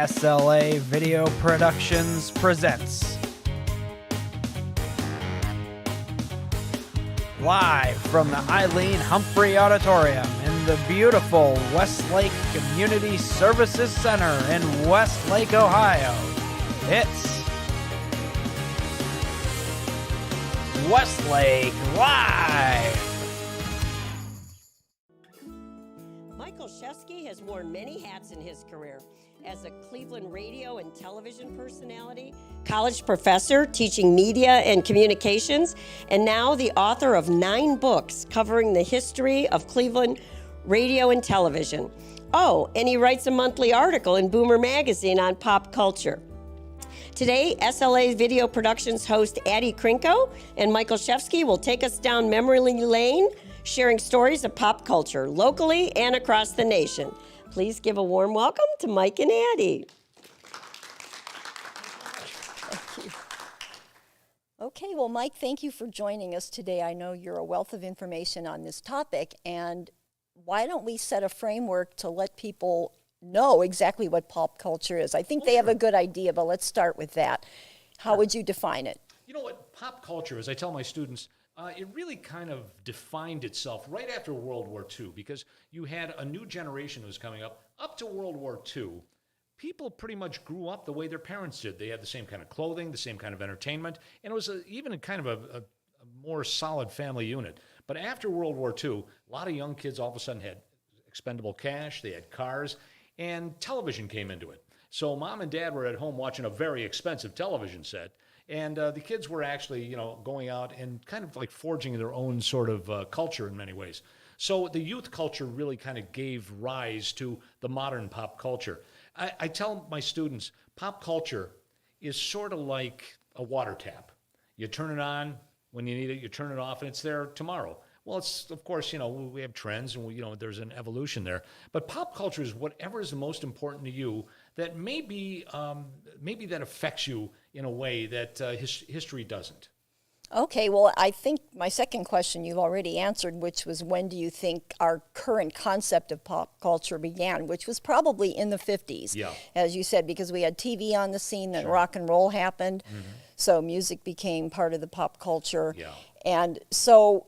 SLA Video Productions presents live from the Eileen Humphrey Auditorium in the beautiful Westlake Community Services Center in Westlake, Ohio. It's Westlake Live! Olszewski has worn many hats in his career as a Cleveland radio and television personality, college professor teaching media and communications, and now the author of 9 books covering the history of Cleveland radio and television. Oh, and he writes a monthly article in Boomer Magazine on pop culture. Today, SLA Video Productions host Addie Krinko and Mike Olszewski will take us down memory lane, sharing stories of pop culture locally and across the nation. Please give a warm welcome to Mike and Addie. Thank you. Okay, well, Mike, thank you for joining us today. I know you're a wealth of information on this topic, and why don't we set a framework to let people know exactly what pop culture is? I think they have a good idea, but let's start with that. How would you define it? You know what pop culture is? I tell my students, it really kind of defined itself right after World War II, because you had a new generation who was coming up to World War II. People pretty much grew up the way their parents did. They had the same kind of clothing, the same kind of entertainment, and it was even kind of a more solid family unit. But after World War II, a lot of young kids all of a sudden had expendable cash, they had cars, and television came into it. So mom and dad were at home watching a very expensive television set, and the kids were actually, going out and kind of like forging their own sort of culture in many ways. So the youth culture really kind of gave rise to the modern pop culture. I tell my students, pop culture is sort of like a water tap. You turn it on when you need it, you turn it off, and it's there tomorrow. Well, it's, of course, we have trends and there's an evolution there. But pop culture is whatever is the most important to you that maybe that affects you in a way that history doesn't. Okay, well, I think my second question you've already answered, which was when do you think our current concept of pop culture began, which was probably in the 50s, as you said, because we had TV on the scene, then rock and roll happened, so music became part of the pop culture. And so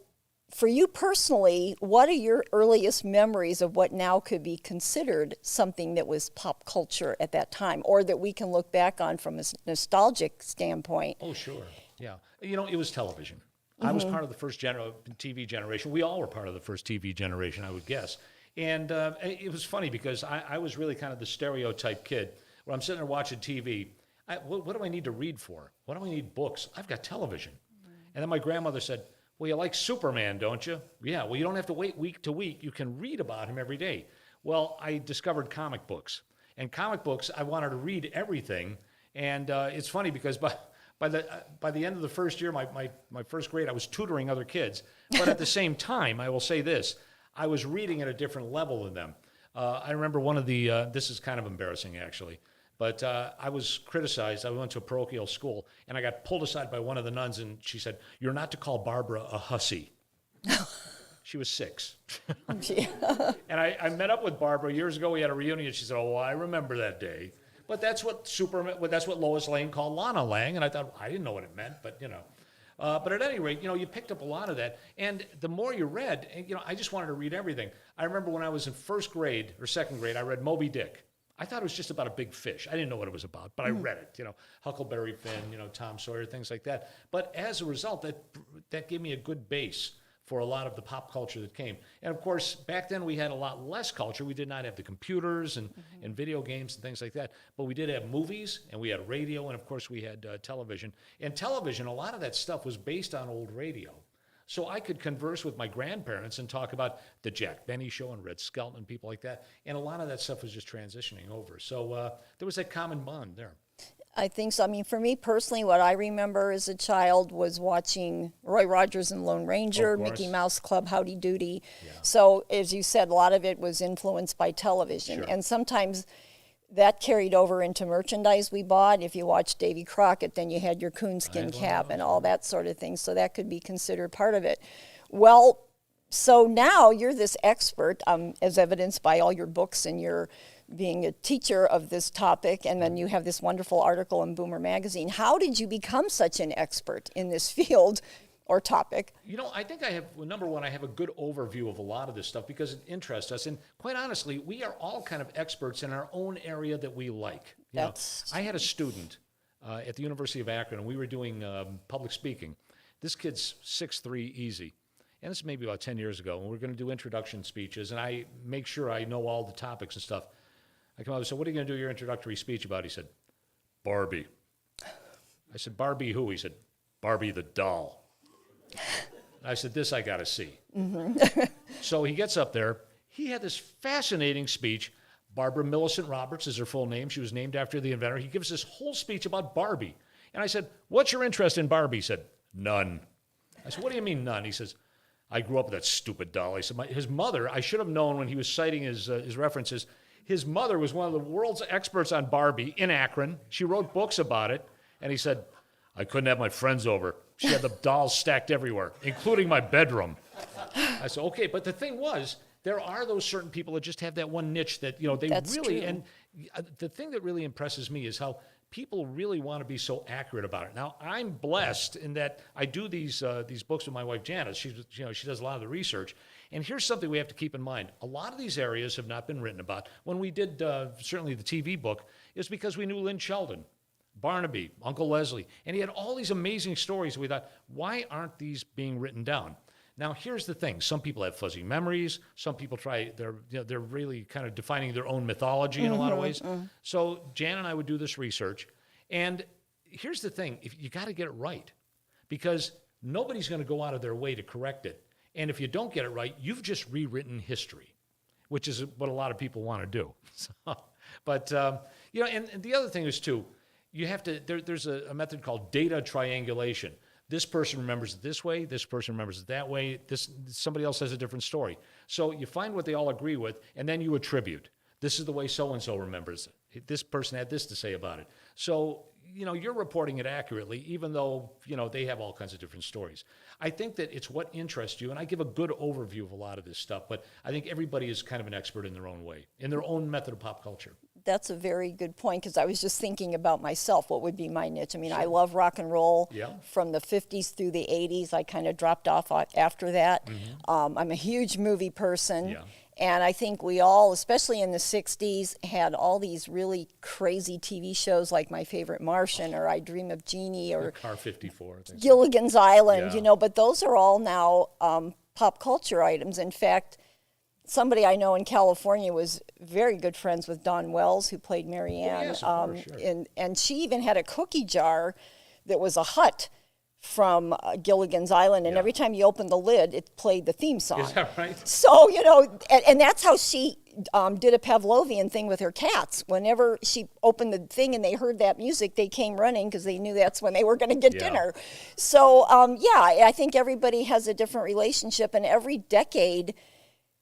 for you personally, what are your earliest memories of what now could be considered something that was pop culture at that time, or that we can look back on from a nostalgic standpoint? Oh, sure. Yeah. It was television. I was part of the first TV generation. We all were part of the first TV generation, I would guess. And it was funny because I was really kind of the stereotype kid where I'm sitting there watching TV. What do I need to read for? What do I need books? I've got television. And then my grandmother said, well, you like Superman, don't you? Yeah, well, you don't have to wait week to week. You can read about him every day. Well, I discovered comic books. And comic books, I wanted to read everything. And it's funny because by the end of the first year, my first grade, I was tutoring other kids. But at the same time, I will say this, I was reading at a different level than them. I remember one of the, this is kind of embarrassing actually, but I was criticized. I went to a parochial school, and I got pulled aside by one of the nuns, and she said, "You're not to call Barbara a hussy." She was 6. And I met up with Barbara years ago. We had a reunion. She said, "Oh, I remember that day." But that's what Lois Lane called Lana Lang, and I thought, I didn't know what it meant, but But at any rate, you picked up a lot of that, and the more you read, I just wanted to read everything. I remember when I was in first grade or second grade, I read Moby Dick. I thought it was just about a big fish. I didn't know what it was about, but I read it. Huckleberry Finn, Tom Sawyer, things like that. But as a result, that gave me a good base for a lot of the pop culture that came. And of course, back then we had a lot less culture. We did not have the computers and video games and things like that. But we did have movies, and we had radio, and of course we had television. And television, a lot of that stuff was based on old radio. So I could converse with my grandparents and talk about the Jack Benny Show and Red Skelton and people like that. And a lot of that stuff was just transitioning over. So there was that common bond there. I think so. I mean, for me personally, what I remember as a child was watching Roy Rogers and Lone Ranger, Mickey Mouse Club, Howdy Doody. So, as you said, a lot of it was influenced by television. And sometimes that carried over into merchandise we bought. If you watched Davy Crockett, then you had your coonskin cap and all that sort of thing. So that could be considered part of it. Well, so now you're this expert, as evidenced by all your books and your being a teacher of this topic, and then you have this wonderful article in Boomer Magazine. How did you become such an expert in this field or topic? You know, I think I have, well, number one, I have a good overview of a lot of this stuff because it interests us. And quite honestly, we are all kind of experts in our own area that we like. You know, I had a student at the University of Akron, and we were doing public speaking. This kid's 6'3", easy. And this is maybe about 10 years ago, and we're going to do introduction speeches, and I make sure I know all the topics and stuff. I come up and said, "What are you going to do your introductory speech about?" He said, "Barbie." I said, "Barbie who?" He said, "Barbie the doll." I said, "This I got to see." So he gets up there. He had this fascinating speech. Barbara Millicent Roberts is her full name. She was named after the inventor. He gives this whole speech about Barbie. And I said, "What's your interest in Barbie?" He said, "None." I said, "What do you mean none?" He says, "I grew up with that stupid doll." He said, his mother, I should have known when he was citing his references, his mother was one of the world's experts on Barbie in Akron. She wrote books about it. And he said, "I couldn't have my friends over. She had the dolls stacked everywhere, including my bedroom." I said, "Okay," but the thing was, there are those certain people that just have that one niche that, you know, they That's really, true. and the thing that really impresses me is how people really want to be so accurate about it. Now, I'm blessed in that I do these books with my wife, Janice. She does a lot of the research. And here's something we have to keep in mind. A lot of these areas have not been written about. When we did, certainly the TV book, is because we knew Lynn Sheldon, Barnaby, Uncle Leslie, and he had all these amazing stories. We thought, why aren't these being written down? Now, here's the thing. Some people have fuzzy memories. Some people they're really kind of defining their own mythology in a lot of ways. So Jan and I would do this research. And here's the thing. You got to get it right, because nobody's going to go out of their way to correct it. And if you don't get it right, you've just rewritten history, which is what a lot of people want to do. But, you know, and the other thing is, too, you have to, there's a method called data triangulation. This person remembers it this way, this person remembers it that way, somebody else has a different story. So you find what they all agree with, and then you attribute. This is the way so-and-so remembers it. This person had this to say about it. So, you know, you're reporting it accurately, even though, you know, they have all kinds of different stories. I think that it's what interests you, and I give a good overview of a lot of this stuff, but I think everybody is kind of an expert in their own way, in their own method of pop culture. That's a very good point, because I was just thinking about myself, what would be my niche. I mean, I love rock and roll from the 50s through the 80s. I kind of dropped off after that. I'm a huge movie person. And I think we all, especially in the 60s, had all these really crazy TV shows like My Favorite Martian or I Dream of Jeannie or Car 54. I think. Gilligan's Island, you know, but those are all now pop culture items. In fact, somebody I know in California was very good friends with Dawn Wells, who played Mary Ann. Yes, of course, sure. And she even had a cookie jar that was a hut from Gilligan's Island, and every time you opened the lid, it played the theme song. Is that right? So, you know, and that's how she did a Pavlovian thing with her cats. Whenever she opened the thing and they heard that music, they came running because they knew that's when they were going to get dinner. So, I think everybody has a different relationship, and every decade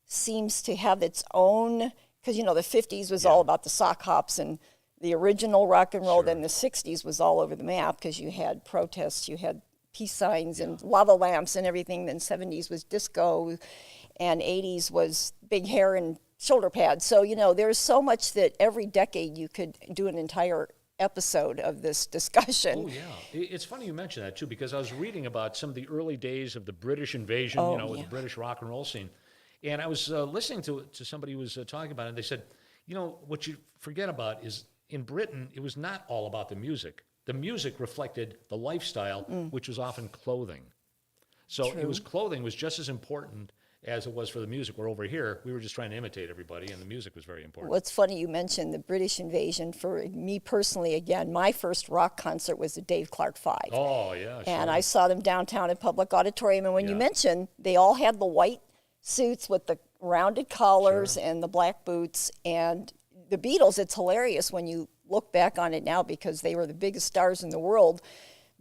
seems to have its own, because, you know, the 50s was all about the sock hops and the original rock and roll. Then the 60s was all over the map because you had protests, you had peace signs and lava lamps and everything. Then 70s was disco, and 80s was big hair and shoulder pads. So, you know, there's so much that every decade you could do an entire episode of this discussion. Oh, yeah. It's funny you mention that, too, because I was reading about some of the early days of the British invasion, with the British rock and roll scene. And I was listening to somebody who was talking about it, and they said, you know, what you forget about is in Britain, it was not all about the music. The music reflected the lifestyle, which was often clothing. So clothing was just as important as it was for the music. Where over here, we were just trying to imitate everybody, and the music was very important. Well, it's funny you mentioned the British invasion. For me personally, again, my first rock concert was the Dave Clark Five. Oh, yeah, sure. And I saw them downtown at Public Auditorium. And when you mentioned, they all had the white suits with the rounded collars and the black boots. And the Beatles, it's hilarious when you look back on it now, because they were the biggest stars in the world.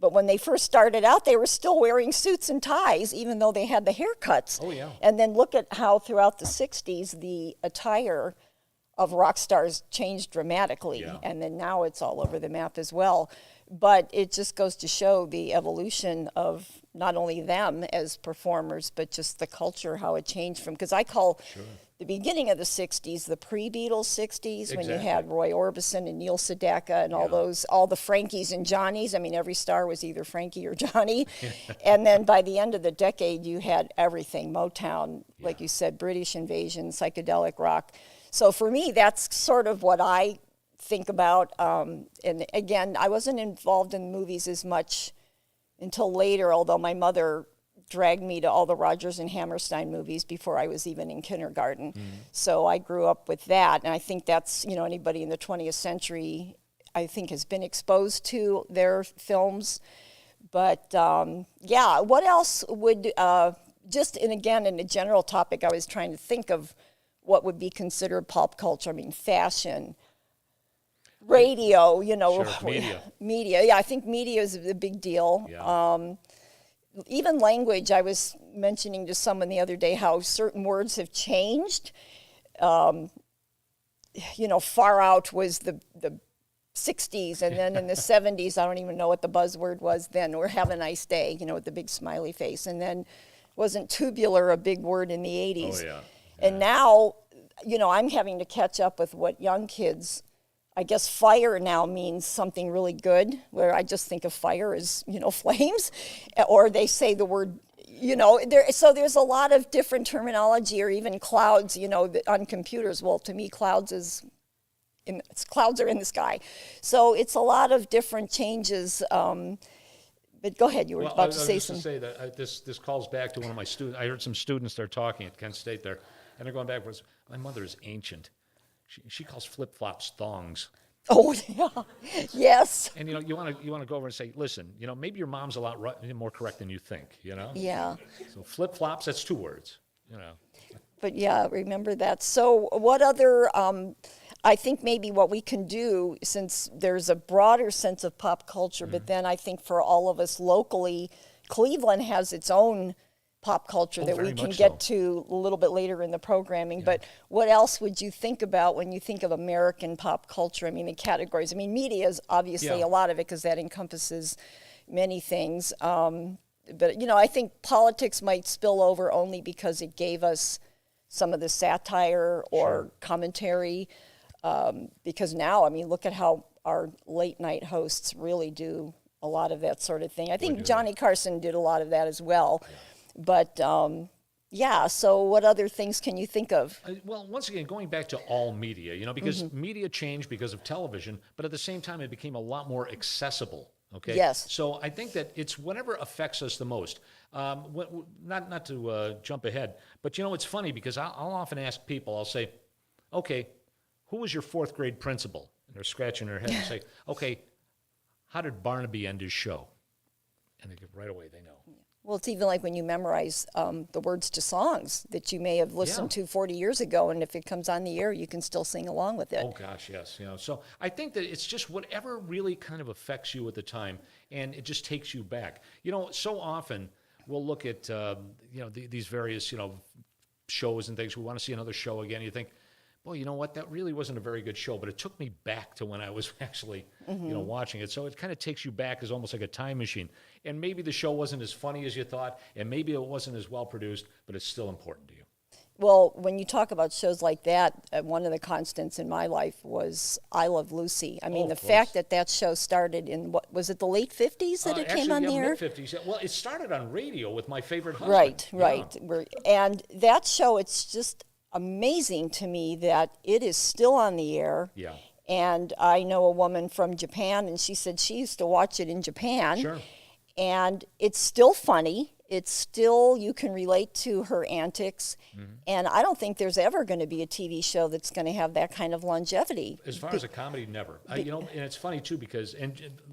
But when they first started out, they were still wearing suits and ties, even though they had the haircuts. Oh, yeah. And then look at how throughout the 60s, the attire of rock stars changed dramatically. Yeah. And then now it's all over the map as well. But it just goes to show the evolution of not only them as performers, but just the culture, how it changed from, because I call the beginning of the 60s the pre-Beatles 60s, when you had Roy Orbison and Neil Sedaka and all the Frankies and Johnnies. I mean, every star was either Frankie or Johnny. And then by the end of the decade, you had everything, Motown, like you said, British invasion, psychedelic rock. So for me, that's sort of what I think about. And again, I wasn't involved in movies as much until later, although my mother dragged me to all the Rodgers and Hammerstein movies before I was even in kindergarten. So I grew up with that, and I think that's, you know, anybody in the 20th century, I think, has been exposed to their films. But yeah, what else would, just, and again, in the general topic, I was trying to think of what would be considered pop culture. I mean, fashion, radio, you know. Media. Yeah, I think media is a big deal. Even language. I was mentioning to someone the other day how certain words have changed. You know, far out was the 60s, and then in the 70s, I don't even know what the buzzword was then, or have a nice day, you know, with the big smiley face. And then wasn't tubular a big word in the 80s? And now, you know, I'm having to catch up with what young kids, I guess fire now means something really good, where I just think of fire as, you know, flames, or they say the word, you know, so there's a lot of different terminology, or even clouds, you know, on computers. Well, to me, clouds are in the sky. So it's a lot of different changes. But go ahead, you were about to say something. I was just to say that this calls back to one of my students. I heard some students, they're talking at Kent State there, and they're going backwards. My mother is ancient. She calls flip-flops thongs. Oh, yeah. Yes. And, you know, you want to go over and say, listen, you know, maybe your mom's a lot more correct than you think, you know? Yeah. So flip-flops, that's 2 words, you know. But, yeah, remember that. So what other, I think maybe what we can do, since there's a broader sense of pop culture, but then I think for all of us locally, Cleveland has its own pop culture that we can get to a little bit later in the programming. But what else would you think about when you think of American pop culture? I mean, the categories. I mean, media is obviously a lot of it, because that encompasses many things. But, you know, I think politics might spill over only because it gave us some of the satire or commentary. Because now, I mean, look at how our late night hosts really do a lot of that sort of thing. I think Johnny Carson did a lot of that as well. But, yeah, so what other things can you think of? Well, once again, going back to all media, you know, because media changed because of television, but at the same time, it became a lot more accessible, okay? Yes. So I think that it's whatever affects us the most. Not to jump ahead, but, you know, it's funny because I'll often ask people, I'll say, okay, who was your 4th grade principal? And they're scratching their head and say, okay, how did Barnaby end his show? And they go, right away, they know. Well, it's even like when you memorize the words to songs that you may have listened to 40 years ago, and if it comes on the air, you can still sing along with it. Oh, gosh, yes. You know, so I think that it's just whatever really kind of affects you at the time, and it just takes you back. You know, so often we'll look at, you know, these various, you know, shows and things. We want to see another show again. You think, boy, you know what? That really wasn't a very good show, but it took me back to when I was actually, you know, watching it. So it kind of takes you back as almost like a time machine. And maybe the show wasn't as funny as you thought, and maybe it wasn't as well produced, but it's still important to you. Well, when you talk about shows like that, one of the constants in my life was I Love Lucy. I mean, the fact that that show started in, what was it, the late 50s that it came on the air? Mid-50s. Well, it started on radio with My Favorite Husband. Right. And that show, it's just amazing to me that it is still on the air. Yeah. And I know a woman from Japan, and she said she used to watch it in Japan. Sure. And it's still funny. It's still, you can relate to her antics. And I don't think there's ever going to be a TV show that's going to have that kind of longevity. As far as a comedy, never. You know, and it's funny, too, because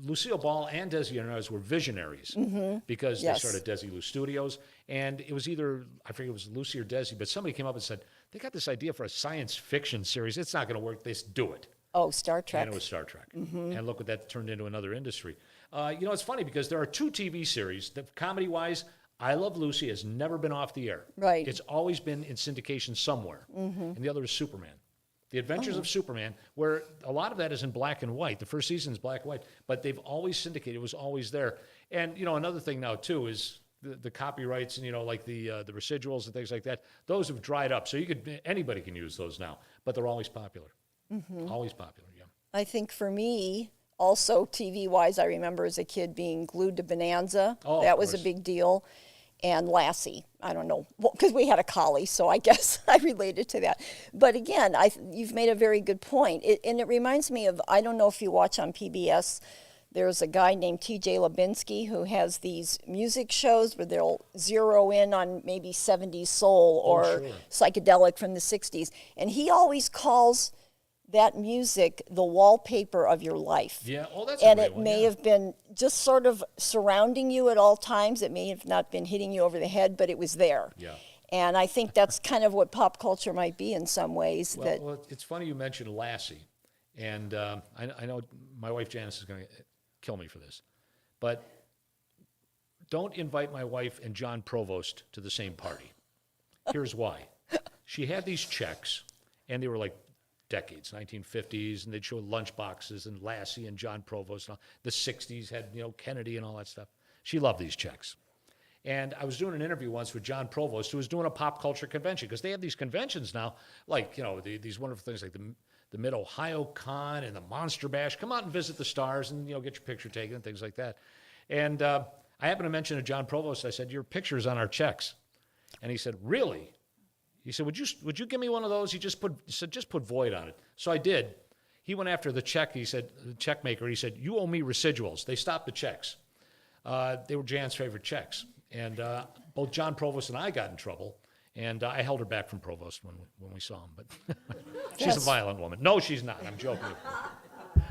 Lucille Ball and Desi Arnaz were visionaries because they started Desi Lou Studios. And it was either, I forget it was Lucy or Desi, but somebody came up and said, they got this idea for a science fiction series. It's not going to work. They just do it. Oh, Star Trek. And it was Star Trek. And look what that turned into, another industry. You know, it's funny because there are 2 TV series that, comedy-wise, I Love Lucy has never been off the air. Right. It's always been in syndication somewhere. And the other is Superman. The Adventures of Superman, where a lot of that is in black and white. The first season is black and white, but they've always syndicated. It was always there. And, you know, another thing now, too, is the copyrights and, you know, like the residuals and things like that, those have dried up. So anybody can use those now, but they're always popular. Always popular, yeah. I think for me, also TV-wise, I remember as a kid being glued to Bonanza. Oh, that of was a course. big deal. And Lassie, I don't know, because we had a collie, so I guess I related to that. But again, you've made a very good point. And it reminds me of, I don't know if you watch on PBS, there's a guy named T.J. Lubinsky who has these music shows where they'll zero in on maybe 70s soul or sure. psychedelic from the 60s. And he always calls that music the wallpaper of your life. Yeah, oh, that's a And great it one, may yeah. have been just sort of surrounding you at all times. It may have not been hitting you over the head, but it was there. Yeah. And I think that's kind of what pop culture might be in some ways. Well, it's funny you mentioned Lassie, and I know my wife Janice is going to kill me for this, but don't invite my wife and John Provost to the same party. Here's why. She had these checks, and they were like decades, 1950s, and they'd show lunch boxes and Lassie and John Provost. And all. The 60s had, you know, Kennedy and all that stuff. She loved these checks. And I was doing an interview once with John Provost, who was doing a pop culture convention, because they have these conventions now, like, you know, these wonderful things like the Mid-Ohio Con and the Monster Bash. Come out and visit the stars and, you know, get your picture taken and things like that. And I happened to mention to John Provost, I said, your picture's on our checks. And he said, really? He said, would you give me one of those? He said, just put void on it. So I did. He went after the check. He said, the check maker, he said, you owe me residuals. They stopped the checks. They were Jan's favorite checks. And both John Provost and I got in trouble. And I held her back from Provost when we saw him. But she's a violent woman. No, she's not. I'm joking.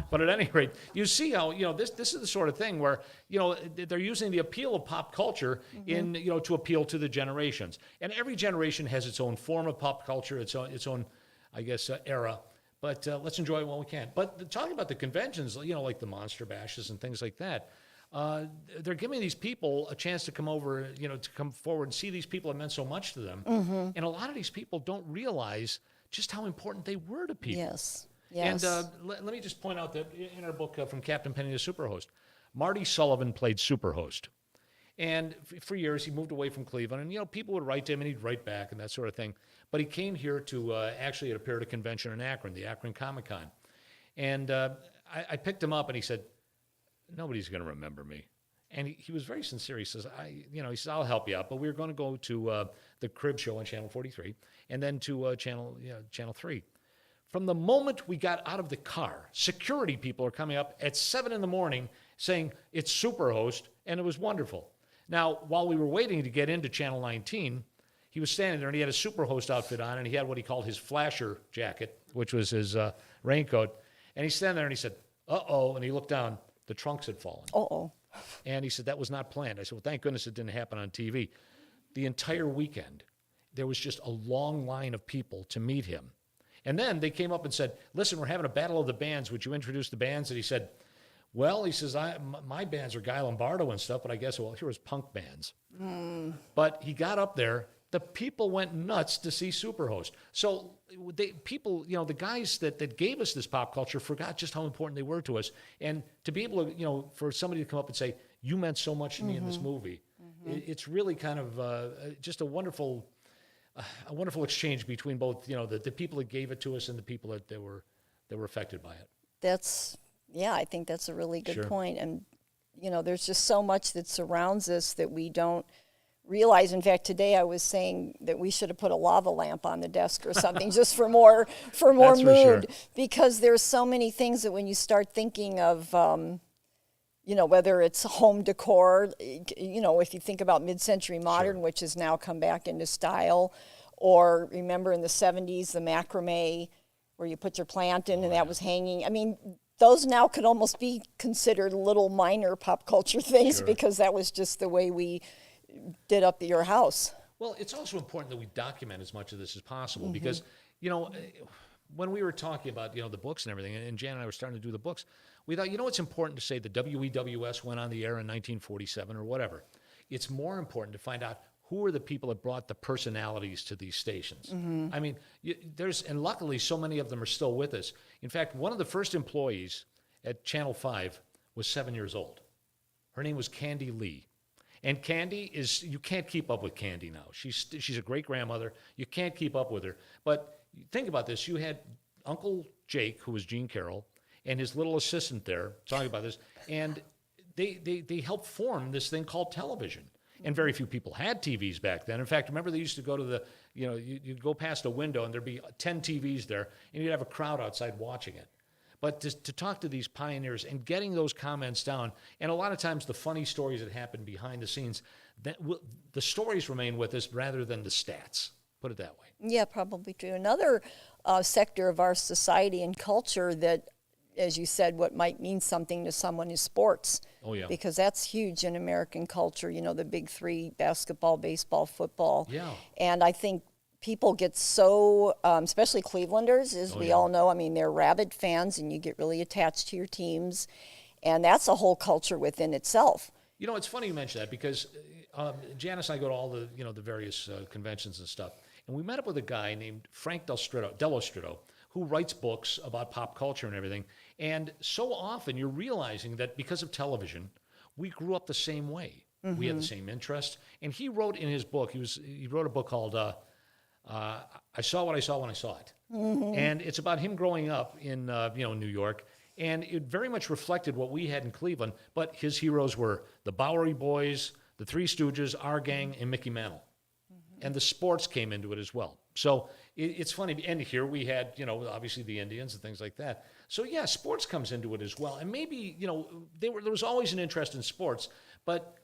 But at any rate, you see how, you know, this is the sort of thing where, you know, they're using the appeal of pop culture in, you know, to appeal to the generations. And every generation has its own form of pop culture, its own I guess, era. But let's enjoy it while we can. But talking about the conventions, you know, like the Monster Bashes and things like that, they're giving these people a chance to come over, you know, to come forward and see these people that meant so much to them. And a lot of these people don't realize just how important they were to people. Yes. Yes. And let me just point out that in our book, From Captain Penny to Superhost, Marty Sullivan played Superhost. And for years, he moved away from Cleveland. And, you know, people would write to him, and he'd write back and that sort of thing. But he came here to actually appear at a convention in Akron, the Akron Comic-Con. And I picked him up, and he said, nobody's going to remember me. And he was very sincere. He says, I'll help you out. But we're going to go to the Crib Show on Channel 43 and then to Channel 3. From the moment we got out of the car, security people are coming up at 7 in the morning saying, it's Superhost, and it was wonderful. Now, while we were waiting to get into Channel 19, he was standing there, and he had a Superhost outfit on, and he had what he called his flasher jacket, which was his raincoat. And he's standing there, and he said, uh-oh, and he looked down. The trunks had fallen. Uh-oh. And he said, that was not planned. I said, well, thank goodness it didn't happen on TV. The entire weekend, there was just a long line of people to meet him. And then they came up and said, listen, we're having a battle of the bands. Would you introduce the bands? And he said, well, he says, my bands are Guy Lombardo and stuff, but I guess, well, here was punk bands. But he got up there. The people went nuts to see Superhost. So people, you know, the guys that gave us this pop culture forgot just how important they were to us. And to be able to, you know, for somebody to come up and say, you meant so much to me in this movie, it's really kind of just a wonderful exchange between both, you know, the people that gave it to us and the people that were affected by it. I think that's a really good Sure. point. And, you know, there's just so much that surrounds us that we don't realize. In fact, today I was saying that we should have put a lava lamp on the desk or something just for more That's mood, for sure. because there's so many things that when you start thinking of, you know, whether it's home decor, you know, if you think about mid-century modern, Sure. which has now come back into style, or remember in the 70s, the macrame where you put your plant in and that was hanging. I mean, those now could almost be considered little minor pop culture things Sure. because that was just the way we did up your house. Well, it's also important that we document as much of this as possible because, you know, when we were talking about, you know, the books and everything, and Jan and I were starting to do the books, we thought, you know, it's important to say the WEWS went on the air in 1947 or whatever. It's more important to find out who are the people that brought the personalities to these stations. I mean, and luckily so many of them are still with us. In fact, one of the first employees at Channel 5 was 7 years old. Her name was Candy Lee. And Candy you can't keep up with Candy now. She's a great grandmother. You can't keep up with her. But think about this. You had Uncle Jake, who was Gene Carroll, and his little assistant there talking about this. And they helped form this thing called television. And very few people had TVs back then. In fact, remember they used to go to you'd go past a window and there'd be 10 TVs there, and you'd have a crowd outside watching it. But to talk to these pioneers and getting those comments down, and a lot of times the funny stories that happen behind the scenes, the stories remain with us rather than the stats. Put it that way. Yeah, probably true. Another sector of our society and culture that, as you said, what might mean something to someone is sports. Oh, yeah. Because that's huge in American culture, the big three, basketball, baseball, football. Yeah. And I think people get so, especially Clevelanders, as we all know, I mean, they're rabid fans and you get really attached to your teams. And that's a whole culture within itself. It's funny you mention that because Janice and I go to all the, the various conventions and stuff. And we met up with a guy named Frank Dell'Ostrito, who writes books about pop culture and everything. And so often you're realizing that because of television, we grew up the same way. Mm-hmm. We had the same interests. And he wrote in his book, he wrote a book called I Saw What I Saw When I Saw It. Mm-hmm. And it's about him growing up in New York. And it very much reflected what we had in Cleveland. But his heroes were the Bowery Boys, the Three Stooges, Our Gang, and Mickey Mantle. And the sports came into it as well. So it's funny. And here we had, obviously the Indians and things like that. So, yeah, sports comes into it as well. And maybe, there was always an interest in sports. But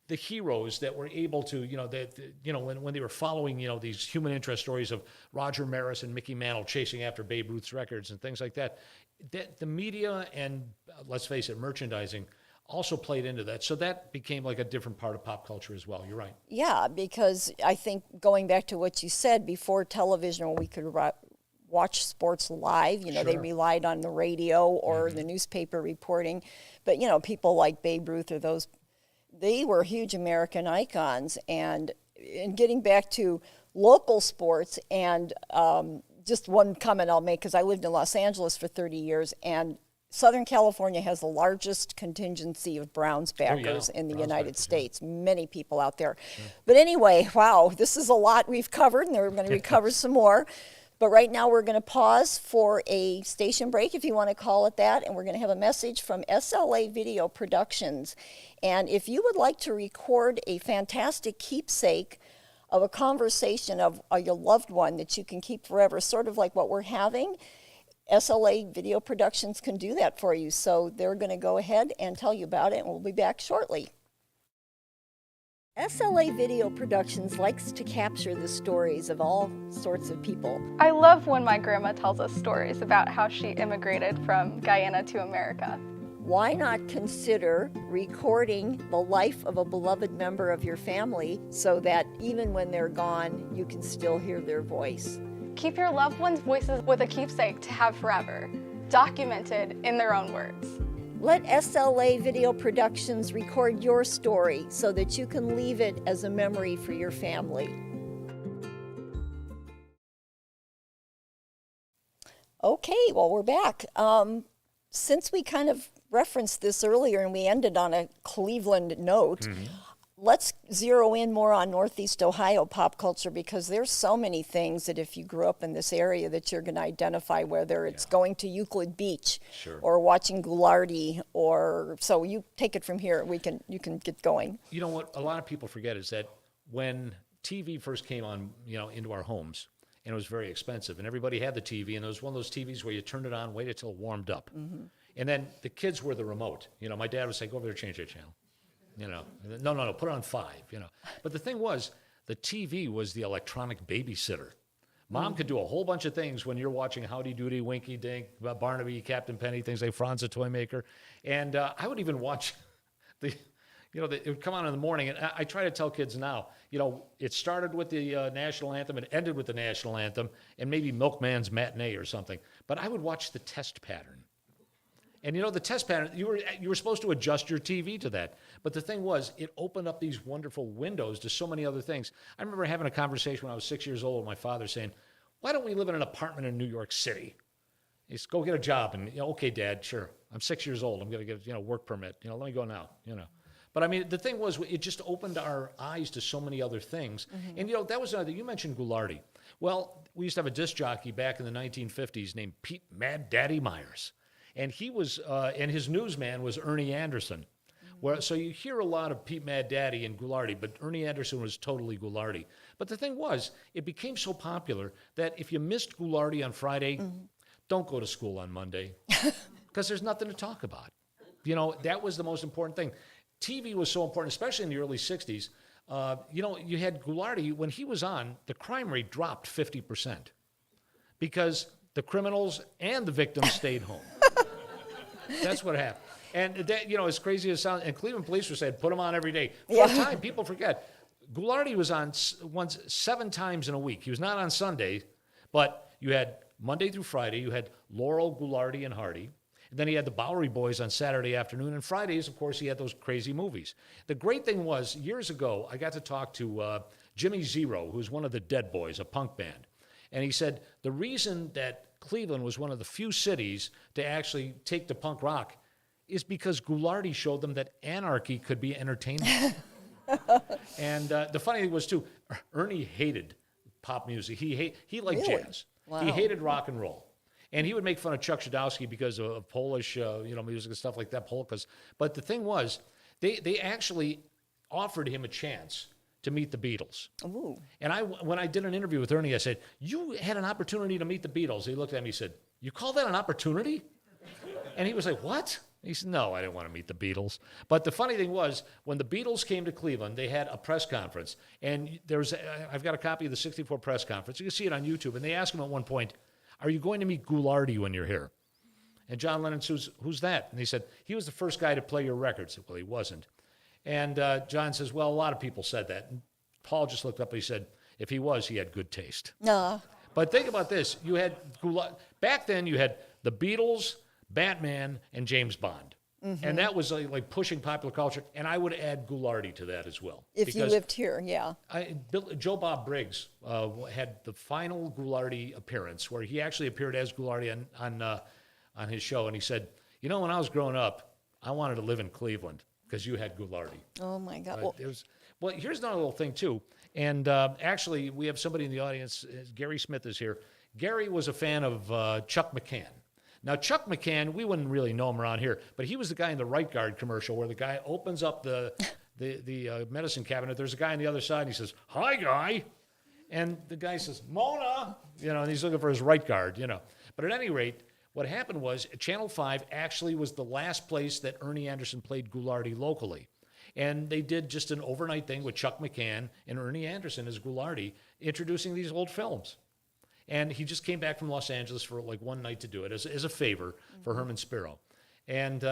the heroes that were able to, when they were following, these human interest stories of Roger Maris and Mickey Mantle chasing after Babe Ruth's records and things like that, the media and, let's face it, merchandising also played into that. So that became like a different part of pop culture as well. You're right. Yeah, because I think going back to what you said, before television, we could watch sports live. Sure. They relied on the radio or the newspaper reporting. But, people like Babe Ruth or they were huge American icons. And in getting back to local sports, and just one comment I'll make, because I lived in Los Angeles for 30 years, and Southern California has the largest contingency of Browns backers in the United States. Yeah. Many people out there. Sure. But anyway, wow, this is a lot we've covered, and we're going to recover some more. But right now we're going to pause for a station break, if you want to call it that, and we're going to have a message from SLA Video Productions. And if you would like to record a fantastic keepsake of a conversation of your loved one that you can keep forever, sort of like what we're having, SLA Video Productions can do that for you. So they're going to go ahead and tell you about it, and we'll be back shortly. SLA Video Productions likes to capture the stories of all sorts of people. I love when my grandma tells us stories about how she immigrated from Guyana to America. Why not consider recording the life of a beloved member of your family so that even when they're gone, you can still hear their voice? Keep your loved ones' voices with a keepsake to have forever, documented in their own words. Let SLA Video Productions record your story so that you can leave it as a memory for your family. Okay, well, we're back. Since we kind of referenced this earlier and we ended on a Cleveland note, let's zero in more on Northeast Ohio pop culture, because there's so many things that if you grew up in this area that you're going to identify, whether it's going to Euclid Beach or watching Goulardi, or so you take it from here. You can get going. You know what a lot of people forget is that when TV first came on, into our homes, and it was very expensive, and everybody had the TV, and it was one of those TVs where you turned it on, waited till it warmed up. And then the kids were the remote. My dad would say, go over there, change that channel. No, put it on 5, But the thing was, the TV was the electronic babysitter. Mom could do a whole bunch of things when you're watching Howdy Doody, Winky Dink, Barnaby, Captain Penny, things like Franz the Toy Maker. And I would even watch it would come on in the morning. And I try to tell kids now, it started with the national anthem, it ended with the national anthem, and maybe Milkman's Matinee or something. But I would watch the test pattern. And the test pattern, you were supposed to adjust your TV to that. But the thing was, it opened up these wonderful windows to so many other things. I remember having a conversation when I was 6 years old with my father saying, why don't we live in an apartment in New York City? He said, go get a job. And, okay, Dad, sure. I'm 6 years old. I'm going to get, work permit. Let me go now, But I mean, the thing was, it just opened our eyes to so many other things. And you know, that was another, you mentioned Ghoulardi. Well, we used to have a disc jockey back in the 1950s named Pete Mad Daddy Myers. And he was, and his newsman was Ernie Anderson. So you hear a lot of Pete Mad Daddy and Ghoulardi, but Ernie Anderson was totally Ghoulardi. But the thing was, it became so popular that if you missed Ghoulardi on Friday, don't go to school on Monday, because there's nothing to talk about. You know, that was the most important thing. TV was so important, especially in the early 60s. You know, you had Ghoulardi, when he was on, the crime rate dropped 50% because the criminals and the victims stayed home. That's what happened. And that, you know, as crazy as it sounds, and Cleveland police were saying, put him on every day. For a time, people forget, Ghoulardi was on 7 times in a week. He was not on Sunday, but you had Monday through Friday, you had Laurel, Ghoulardi, and Hardy. And then he had the Bowery Boys on Saturday afternoon. And Fridays, of course, he had those crazy movies. The great thing was, years ago, I got to talk to Jimmy Zero, who's one of the Dead Boys, a punk band. And he said the reason that Cleveland was one of the few cities to actually take to punk rock is because Ghoulardi showed them that anarchy could be entertainment. And the funny thing was, too, Ernie hated pop music. He liked jazz. Wow. He hated rock and roll. And he would make fun of Chuck Schodowski because of Polish, music and stuff like that, polkas. But the thing was, they actually offered him a chance to meet the Beatles. Ooh. And when I did an interview with Ernie, I said, you had an opportunity to meet the Beatles. He looked at me and said, you call that an opportunity? And he was like, what? He said, no, I didn't want to meet the Beatles. But the funny thing was, when the Beatles came to Cleveland, they had a press conference. And I've got a copy of the 64 press conference. You can see it on YouTube. And they asked him at one point, are you going to meet Ghoulardi when you're here? And John Lennon says, who's that? And he said, he was the first guy to play your records. Well, he wasn't. And John says, well, a lot of people said that. And Paul just looked up and he said, if he was, he had good taste. No. But think about this. You had back then you had the Beatles, Batman, and James Bond. And that was like pushing popular culture. And I would add Ghoulardi to that as well. If you lived here, yeah. Joe Bob Briggs had the final Ghoulardi appearance where he actually appeared as Ghoulardi on his show. And he said, you know, when I was growing up, I wanted to live in Cleveland because you had Ghoulardi. Oh, my God. Well, here's another little thing, too. And actually, we have somebody in the audience. Gary Smith is here. Gary was a fan of Chuck McCann. Now, Chuck McCann, we wouldn't really know him around here, but he was the guy in the Right Guard commercial where the guy opens up the medicine cabinet. There's a guy on the other side, and he says, hi, guy. And the guy says, Mona, and he's looking for his Right Guard, But at any rate, what happened was Channel 5 actually was the last place that Ernie Anderson played Ghoulardi locally. And they did just an overnight thing with Chuck McCann and Ernie Anderson as Ghoulardi, introducing these old films. And he just came back from Los Angeles for like one night to do it as a favor for Herman Spiro. And,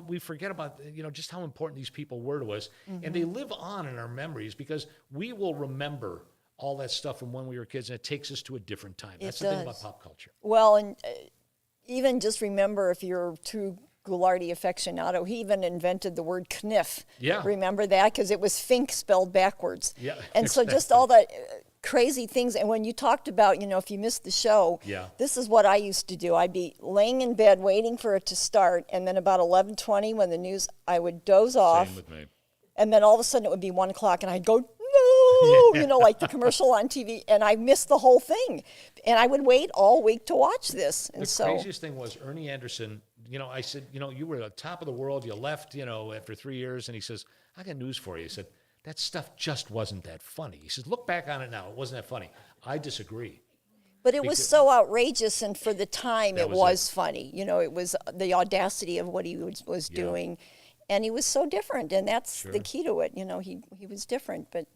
we forget about, just how important these people were to us. And they live on in our memories because we will remember all that stuff from when we were kids, and it takes us to a different time. That's the thing about pop culture. Well, and even just remember, if you're true Ghoulardi aficionado, he even invented the word kniff. Yeah. Remember that? Because it was Fink spelled backwards. Yeah. And so just all that crazy things. And when you talked about, if you missed the show, this is what I used to do. I'd be laying in bed waiting for it to start, and then about 11:20 when the news, I would doze off. Same with me. And then all of a sudden it would be 1 o'clock, and I'd go, no, like the commercial on TV, and I missed the whole thing. And I would wait all week to watch this. And the craziest thing was Ernie Anderson, I said, you were at the top of the world, you left, after 3 years, and he says, I got news for you. He said, that stuff just wasn't that funny. He says, look back on it now, it wasn't that funny. I disagree. But it was so outrageous, and for the time it was it. funny. It was the audacity of what he was doing. And he was so different, and that's the key to it. He was different, but...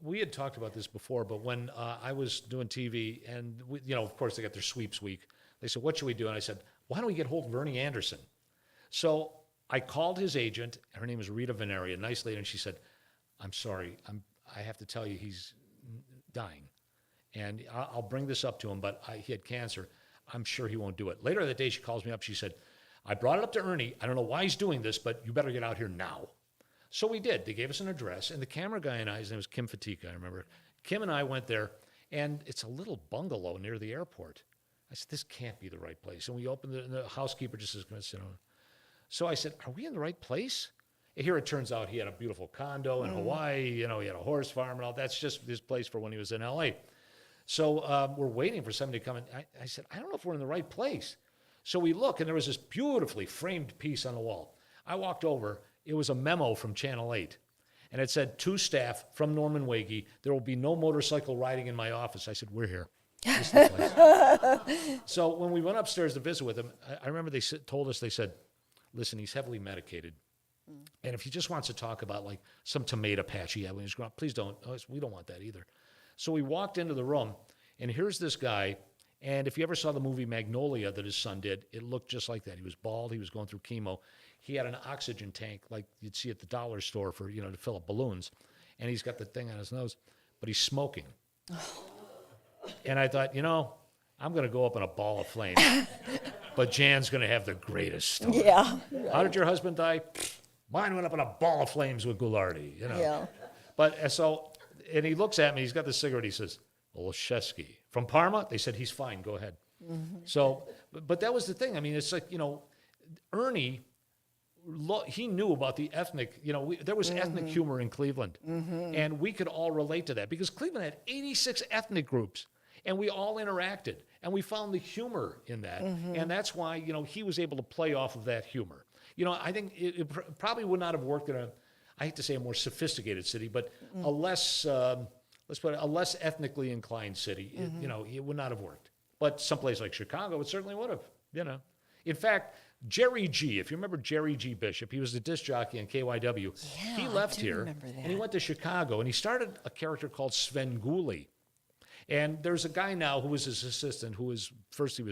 We had talked about this before, but when I was doing TV, and of course they got their sweeps week, they said, what should we do? And I said, why don't we get hold of Ernie Anderson? So I called his agent. Her name is Rita Veneri, a nice lady, and she said, I'm sorry, I have to tell you he's dying. And I'll bring this up to him, but he had cancer. I'm sure he won't do it. Later that day, she calls me up. She said, I brought it up to Ernie. I don't know why he's doing this, but you better get out here now. So we did. They gave us an address, and the camera guy and I, his name was Kim Fatika, I remember. Kim and I went there, and it's a little bungalow near the airport. I said, this can't be the right place. And we opened it, and the housekeeper just is going to sit on. So I said, are we in the right place? Here it turns out he had a beautiful condo in Hawaii. He had a horse farm and all. That's just his place for when he was in L.A. So we're waiting for somebody to come in. I said, I don't know if we're in the right place. So we look, and there was this beautifully framed piece on the wall. I walked over. It was a memo from Channel 8. And it said, to staff from Norman Wege, there will be no motorcycle riding in my office. I said, we're here. This is the place. So when we went upstairs to visit with him, I remember they told us, they said, listen, he's heavily medicated. And if he just wants to talk about like some tomato patch he had when he was growing up, please don't. We don't want that either. So we walked into the room, and here's this guy. And if you ever saw the movie Magnolia that his son did, it looked just like that. He was bald. He was going through chemo. He had an oxygen tank like you'd see at the dollar store for, to fill up balloons. And he's got the thing on his nose, but he's smoking. And I thought, I'm going to go up in a ball of flame. But Jan's going to have the greatest story. Yeah. How did your husband die? Mine went up in a ball of flames with Goulardi, Yeah. But and he looks at me, he's got the cigarette, he says, Olszewski. From Parma? They said, he's fine, go ahead. Mm-hmm. So, but that was the thing. I mean, it's like, Ernie, he knew about the ethnic, there was ethnic humor in Cleveland. Mm-hmm. And we could all relate to that because Cleveland had 86 ethnic groups. And we all interacted. And we found the humor in that. Mm-hmm. And that's why, he was able to play off of that humor. I think it probably would not have worked in I hate to say a more sophisticated city, but a less, let's put it, a less ethnically inclined city. Mm-hmm. It would not have worked. But someplace like Chicago, it certainly would have, In fact, Jerry G., if you remember Jerry G. Bishop, he was the disc jockey on KYW. Yeah, he left here, and he went to Chicago, and he started a character called Svengoolie. And there's a guy now who was his assistant he was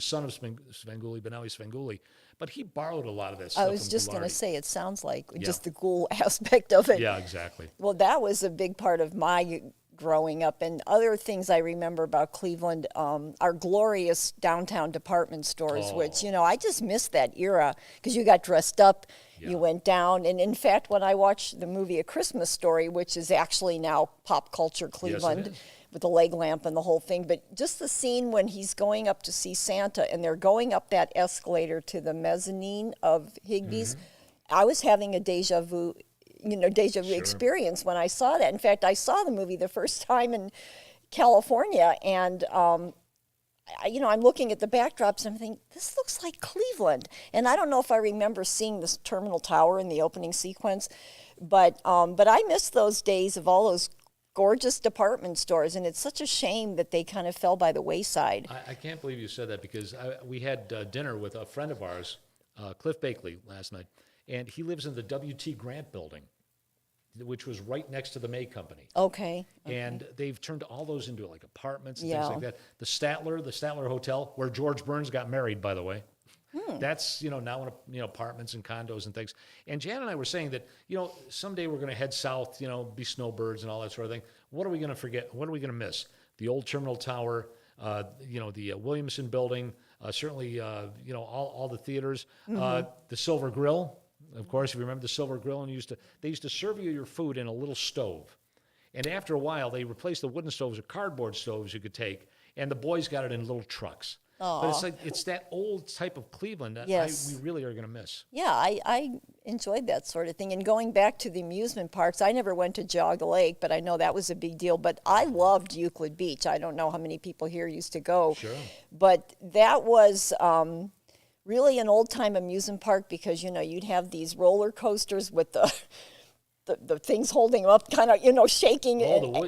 son of Svengoolie, but now he's Svengoolie. But he borrowed a lot of that stuff. I was just going to say, it sounds like just the ghoul aspect of it. Yeah, exactly. Well, that was a big part of my growing up. And other things I remember about Cleveland are glorious downtown department stores, which, I just missed that era because you got dressed up, you went down. And in fact, when I watched the movie A Christmas Story, which is actually now pop culture Cleveland, with the leg lamp and the whole thing, but just the scene when he's going up to see Santa and they're going up that escalator to the mezzanine of Higbee's, I was having a deja vu experience when I saw that. In fact, I saw the movie the first time in California, and I'm looking at the backdrops and I'm thinking, this looks like Cleveland. And I don't know if I remember seeing this Terminal Tower in the opening sequence, but I miss those days of all those gorgeous department stores, and it's such a shame that they kind of fell by the wayside. I can't believe you said that because we had dinner with a friend of ours, Cliff Bakley, last night, and he lives in the W.T. Grant building, which was right next to the May Company. Okay. And they've turned all those into like apartments and things like that. The Statler Hotel, where George Burns got married, by the way. That's, now in apartments and condos and things. And Jan and I were saying that, someday we're going to head south, be snowbirds and all that sort of thing. What are we going to forget? What are we going to miss? The old Terminal Tower, the Williamson Building, certainly, all the theaters, the Silver Grill. Of course, if you remember the Silver Grill, and they used to serve you your food in a little stove. And after a while, they replaced the wooden stoves with cardboard stoves you could take, and the boys got it in little trucks. But it's that old type of Cleveland that we really are going to miss. Yeah, I enjoyed that sort of thing. And going back to the amusement parks, I never went to Geauga Lake, but I know that was a big deal. But I loved Euclid Beach. I don't know how many people here used to go. Sure. But that was really an old-time amusement park because, you'd have these roller coasters with the things holding them up, kind of, shaking. Sure.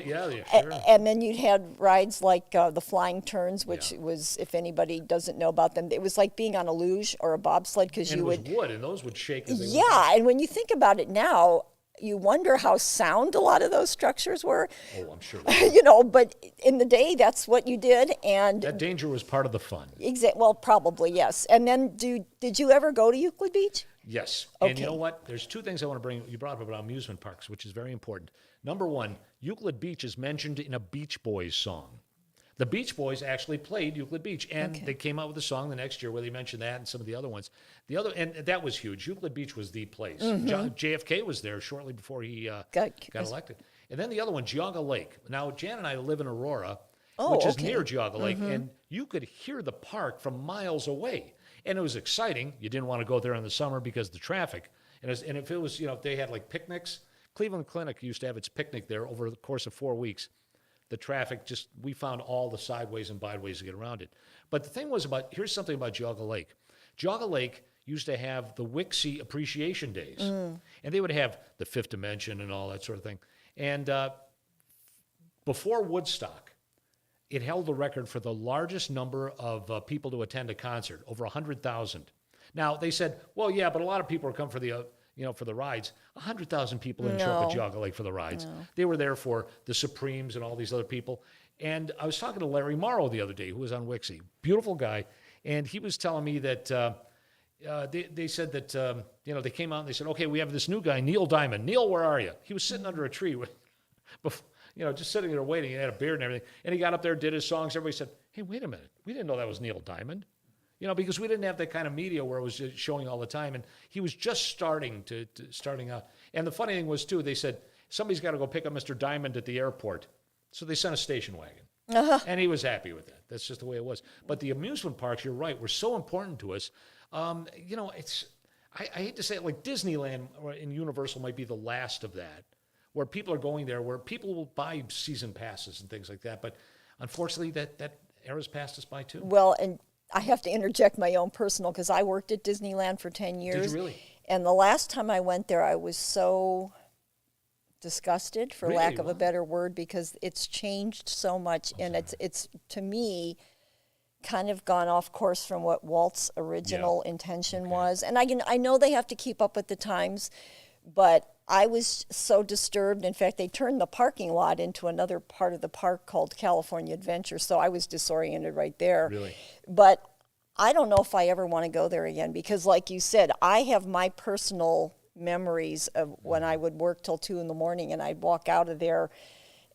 And then you'd have rides like the flying turns, which was, if anybody doesn't know about them, it was like being on a luge or a bobsled because you would. And it was wood, and those would shake as they went. Yeah, and when you think about it now, you wonder how sound a lot of those structures were. Oh, I'm sure. But in the day, that's what you did, and that danger was part of the fun. Well, probably yes. And then, did you ever go to Euclid Beach? Yes. Okay. And you know what? There's two things I want to bring. You brought up about amusement parks, which is very important. Number one, Euclid Beach is mentioned in a Beach Boys song. The Beach Boys actually played Euclid Beach, and they came out with a song the next year where they mentioned that and some of the other ones. And that was huge. Euclid Beach was the place. JFK was there shortly before he got elected. And then the other one, Geauga Lake. Now, Jan and I live in Aurora, which is near Geauga Lake, and you could hear the park from miles away. And it was exciting. You didn't want to go there in the summer because of the traffic. And if it was, if they had like picnics, Cleveland Clinic used to have its picnic there over the course of 4 weeks. The traffic we found all the sideways and byways to get around it. But the thing was here's something about Geauga Lake. Geauga Lake used to have the Wixie Appreciation Days. And they would have the Fifth Dimension and all that sort of thing. And before Woodstock, it held the record for the largest number of people to attend a concert, over 100,000. Now, they said, well, yeah, but a lot of people are coming for the for the rides. 100,000 people didn't show up at Geauga Lake for the rides. No. They were there for the Supremes and all these other people. And I was talking to Larry Morrow the other day, who was on Wixie. Beautiful guy. And he was telling me that they said that, they came out and they said, okay, we have this new guy, Neil Diamond. Neil, where are you? He was sitting under a tree, just sitting there waiting. He had a beard and everything. And he got up there, did his songs. Everybody said, hey, wait a minute. We didn't know that was Neil Diamond. Because we didn't have that kind of media where it was just showing all the time. And he was just starting out. And the funny thing was, too, they said, somebody's got to go pick up Mr. Diamond at the airport. So they sent a station wagon. Uh-huh. And he was happy with that. That's just the way it was. But the amusement parks, you're right, were so important to us. It's I hate to say it, like Disneyland and Universal might be the last of that, where people are going there, where people will buy season passes and things like that. But unfortunately, that era's passed us by, too. Well, and I have to interject my own personal, because I worked at Disneyland for 10 years. Did you really? And the last time I went there, I was so disgusted, for lack of a better word, because it's changed so much. And it's to me, kind of gone off course from what Walt's original intention was. And I know they have to keep up with the times, but I was so disturbed. In fact, they turned the parking lot into another part of the park called California Adventure, so I was disoriented right there. Really? But I don't know if I ever want to go there again, because like you said, I have my personal memories of when I would work till 2 in the morning and I'd walk out of there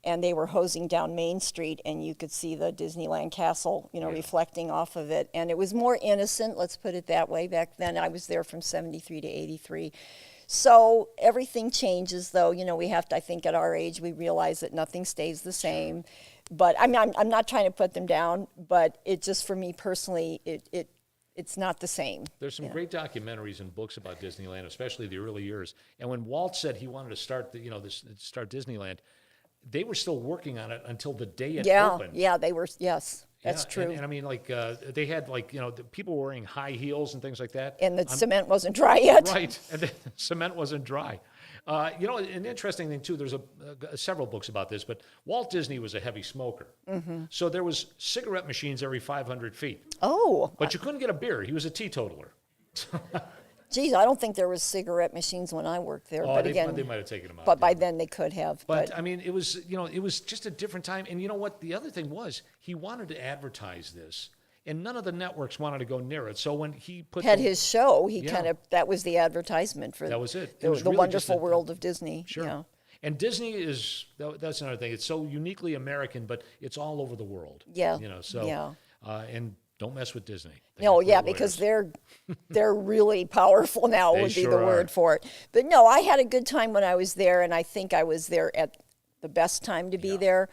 and they were hosing down Main Street and you could see the Disneyland castle, reflecting off of it. And it was more innocent, let's put it that way. Back then, I was there from 73 to 83. So everything changes, though. We have to, I think at our age, we realize that nothing stays the same. But I'm not trying to put them down, but it just, for me personally, it's not the same. There's some great documentaries and books about Disneyland, especially the early years. And when Walt said he wanted to start start Disneyland, they were still working on it until the day it opened. Yeah, they were. Yes, that's true. And I mean, they had the people were wearing high heels and things like that. And the cement wasn't dry yet. Right, and the cement wasn't dry. An interesting thing too. There's several books about this, but Walt Disney was a heavy smoker, so there was cigarette machines every 500 feet. Oh, but you couldn't get a beer. He was a teetotaler. Geez, I don't think there was cigarette machines when I worked there. But again, they might have taken them out. But by then they could have. But I mean, it was just a different time. And you know what? The other thing was he wanted to advertise this, and none of the networks wanted to go near it. So when he had his show, he that was the advertisement for that was it. The really wonderful world of Disney. Sure. Yeah. And Disney that's another thing. It's so uniquely American, but it's all over the world. Yeah. And don't mess with Disney. Because they're really powerful now would be the word for it. But no, I had a good time when I was there, and I think I was there at the best time to be there.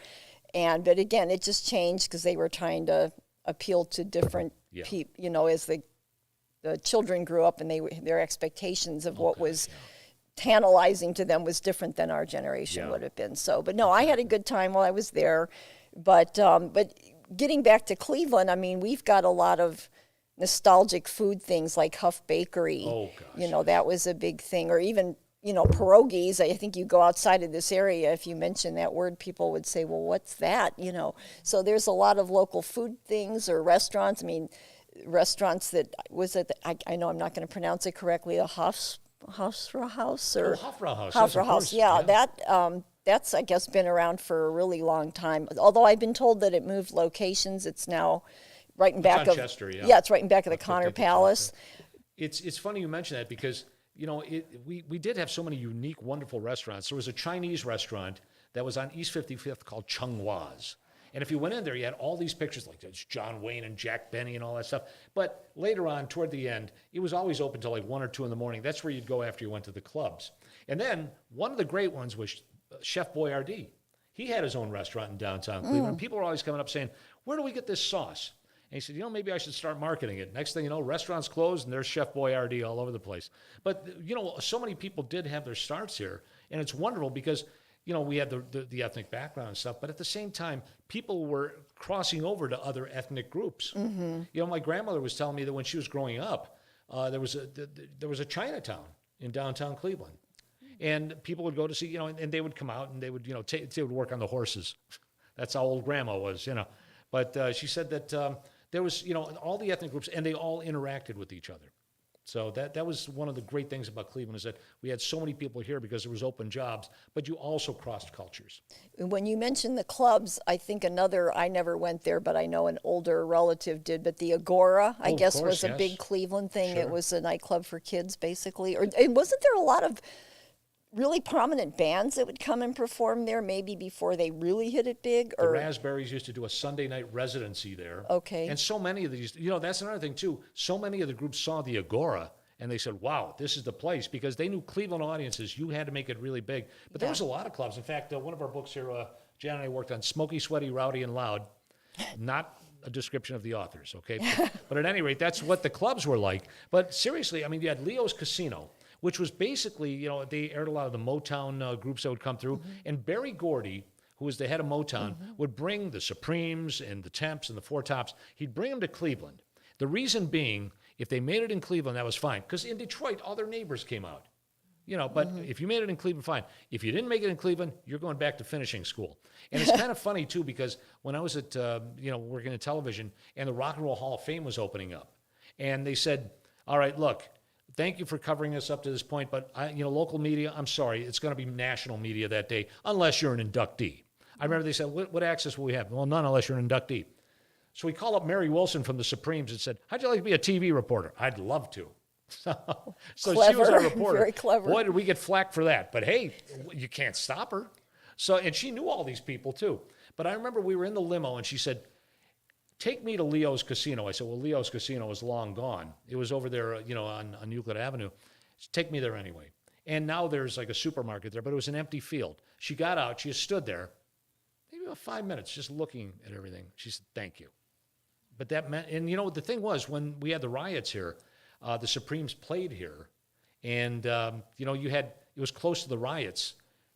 But again, it just changed because they were trying to appeal to different people. As the children grew up, and their expectations of what was tantalizing to them was different than our generation would have been. So, but no, I had a good time while I was there. But getting back to Cleveland, I mean, we've got a lot of nostalgic food things like Huff Bakery. Oh, gosh. That was a big thing. Or even, pierogies. I think you go outside of this area, if you mention that word, people would say, well, what's that? So there's a lot of local food things or restaurants. I mean, restaurants that, I know I'm not going to pronounce it correctly, the Hofstra House? Or Hofstra House. Hofstra House, that's, I guess, been around for a really long time. Although I've been told that it moved locations. It's now right in back of Chester, it's right in back of the Connor Palace. It's funny you mention that because we did have so many unique, wonderful restaurants. There was a Chinese restaurant that was on East 55th called Chung Wa's. And if you went in there, you had all these pictures like there's John Wayne and Jack Benny and all that stuff. But later on, toward the end, it was always open till like 1 or 2 in the morning. That's where you'd go after you went to the clubs. And then one of the great ones was Chef Boyardee. He had his own restaurant in downtown Cleveland. People were always coming up saying, where do we get this sauce? And he said, you know, maybe I should start marketing it. Next thing you know, restaurants closed and there's Chef Boyardee all over the place. But, you know, so many people did have their starts here. And it's wonderful because, you know, we had the ethnic background and stuff. But at the same time, people were crossing over to other ethnic groups. You know, my grandmother was telling me that when she was growing up, there was a Chinatown in downtown Cleveland. And people would go to see, you know, and they would come out and they would, you know, they would work on the horses. That's how old Grandma was, you know. But she said that there was, you know, all the ethnic groups, and they all interacted with each other. So that was one of the great things about Cleveland, is that we had so many people here because there was open jobs, but you also crossed cultures. When you mentioned the clubs, I think another, I never went there, but I know an older relative did, but the Agora, I guess, of course, was a yes. big Cleveland thing. Sure. It was a nightclub for kids, basically. And wasn't there a lot of really prominent bands that would come and perform there, maybe before they really hit it big? The Raspberries used to do a Sunday night residency there. Okay. And so many of these, you know, that's another thing too. So many of the groups saw the Agora and they said, wow, this is the place, because they knew Cleveland audiences, you had to make it really big. But there was a lot of clubs. In fact, one of our books here, Jan and I worked on Smoky, Sweaty, Rowdy, and Loud. Not a description of the authors, okay? But at any rate, that's what the clubs were like. But seriously, I mean, you had Leo's Casino, which was basically, you know, they aired a lot of the Motown groups that would come through. And Berry Gordy, who was the head of Motown, would bring the Supremes and the Temps and the Four Tops. He'd bring them to Cleveland. The reason being, if they made it in Cleveland, that was fine. Because in Detroit, all their neighbors came out. You know, but if you made it in Cleveland, fine. If you didn't make it in Cleveland, you're going back to finishing school. And it's kind of funny, too, because when I was at, you know, working in television, and the Rock and Roll Hall of Fame was opening up, and they said, all right, look, thank you for covering us up to this point, but, you know, local media, I'm sorry, it's going to be national media that day, unless you're an inductee. I remember they said, what access will we have? Well, none unless you're an inductee. So we called up Mary Wilson from the Supremes and said, how'd you like to be a TV reporter? I'd love to. So she was our reporter. Very clever. Boy, did we get flack for that. But hey, you can't stop her. So, and she knew all these people too. But I remember we were in the limo and she said, take me to Leo's Casino. I said, well, Leo's Casino is long gone. It was over there, you know, on Euclid Avenue. Take me there anyway. And now there's like a supermarket there, but it was an empty field. She got out. She just stood there, maybe about 5 minutes, just looking at everything. She said, thank you. But that meant, and you know, the thing was, when we had the riots here, the Supremes played here. And, you know, it was close to the riots,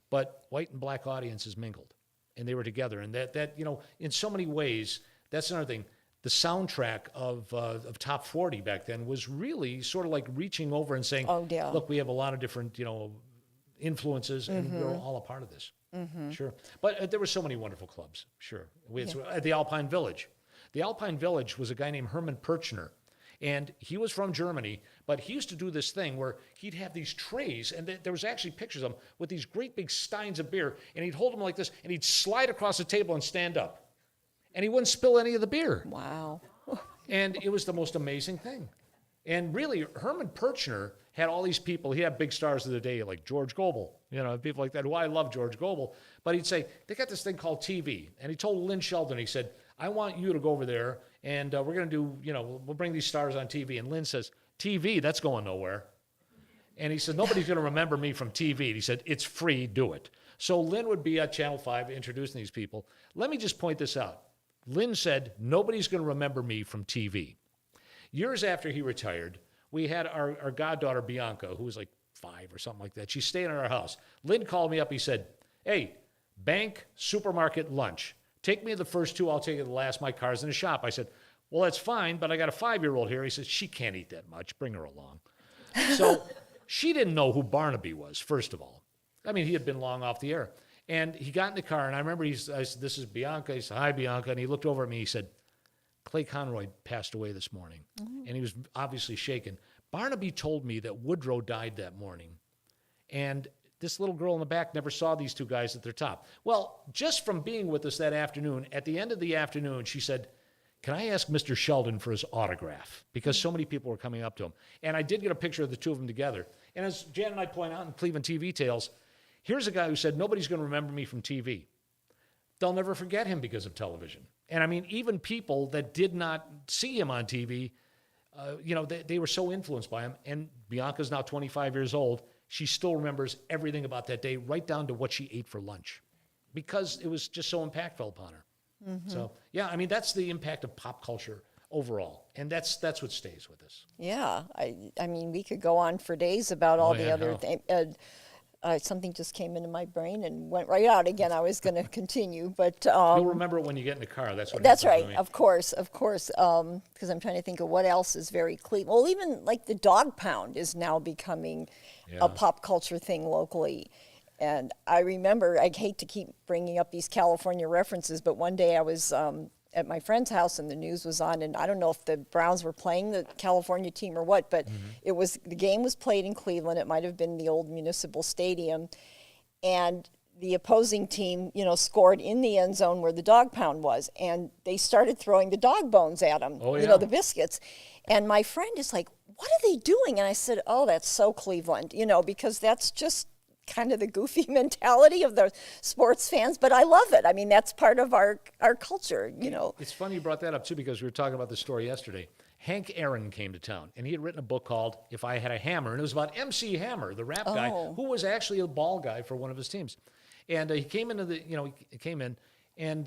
but white and black audiences mingled. And they were together. And that you know, in so many ways, that's another thing. The soundtrack of Top 40 back then was really sort of like reaching over and saying, oh, yeah. look, we have a lot of different, you know, influences, and we're all a part of this. Sure. But there were so many wonderful clubs, sure. We had at the Alpine Village. The Alpine Village was a guy named Herman Perchner. And he was from Germany, but he used to do this thing where he'd have these trays, and there was actually pictures of him with these great big steins of beer, and he'd hold them like this, and he'd slide across the table and stand up. And he wouldn't spill any of the beer. Wow. And it was the most amazing thing. And really, Herman Perchner had all these people. He had big stars of the day like George Goebel, you know, people like that, who I love George Goebel. But he'd say, they got this thing called TV. And he told Lynn Sheldon, he said, I want you to go over there, and we're going to do, you know, we'll bring these stars on TV. And Lynn says, TV, that's going nowhere. And he said, nobody's going to remember me from TV. And he said, it's free, do it. So Lynn would be at Channel 5 introducing these people. Let me just point this out. Lynn said, nobody's going to remember me from TV. Years after he retired, we had our goddaughter, Bianca, who was like 5 or something like that. She stayed in our house. Lynn called me up. He said, hey, bank, supermarket, lunch. Take me to the first 2. I'll take you to the last. My car's in the shop. I said, well, that's fine, but I got a 5-year-old here. He said, she can't eat that much. Bring her along. So she didn't know who Barnaby was, first of all. I mean, he had been long off the air. And he got in the car, and I remember I said, this is Bianca. He said, hi, Bianca. And he looked over at me. He said, Clay Conroy passed away this morning. And he was obviously shaken. Barnaby told me that Woodrow died that morning. And this little girl in the back never saw these 2 guys at their top. Well, just from being with us that afternoon, at the end of the afternoon, she said, can I ask Mr. Sheldon for his autograph? Because so many people were coming up to him. And I did get a picture of the 2 of them together. And as Jan and I point out in Cleveland TV Tales, here's a guy who said, nobody's going to remember me from TV. They'll never forget him because of television. And I mean, even people that did not see him on TV, you know, they were so influenced by him. And Bianca's now 25 years old. She still remembers everything about that day, right down to what she ate for lunch, because it was just so impactful upon her. So, yeah, I mean, that's the impact of pop culture overall. And that's what stays with us. Yeah, I mean, we could go on for days about all the other things. Something just came into my brain and went right out again. I was going to continue, but You'll remember it when you get in the car. That's what. That's right, to me. of course. Because I'm trying to think of what else is very clean. Well, even like the dog pound is now becoming a pop culture thing locally. And I remember, I hate to keep bringing up these California references, but one day I was at my friend's house and the news was on, and I don't know if the Browns were playing the California team or what, but the game was played in Cleveland. It might have been the old Municipal Stadium, and the opposing team, scored in the end zone where the dog pound was, and they started throwing the dog bones at them, the biscuits. And my friend is like, "What are they doing?" And I said, "Oh, that's so Cleveland, because that's just kind of the goofy mentality of the sports fans, but I love it. I mean, that's part of our culture, It's funny you brought that up, too, because we were talking about the story yesterday. Hank Aaron came to town, and he had written a book called If I Had a Hammer, and it was about MC Hammer, the rap guy, who was actually a ball guy for one of his teams. And he came into he came in, and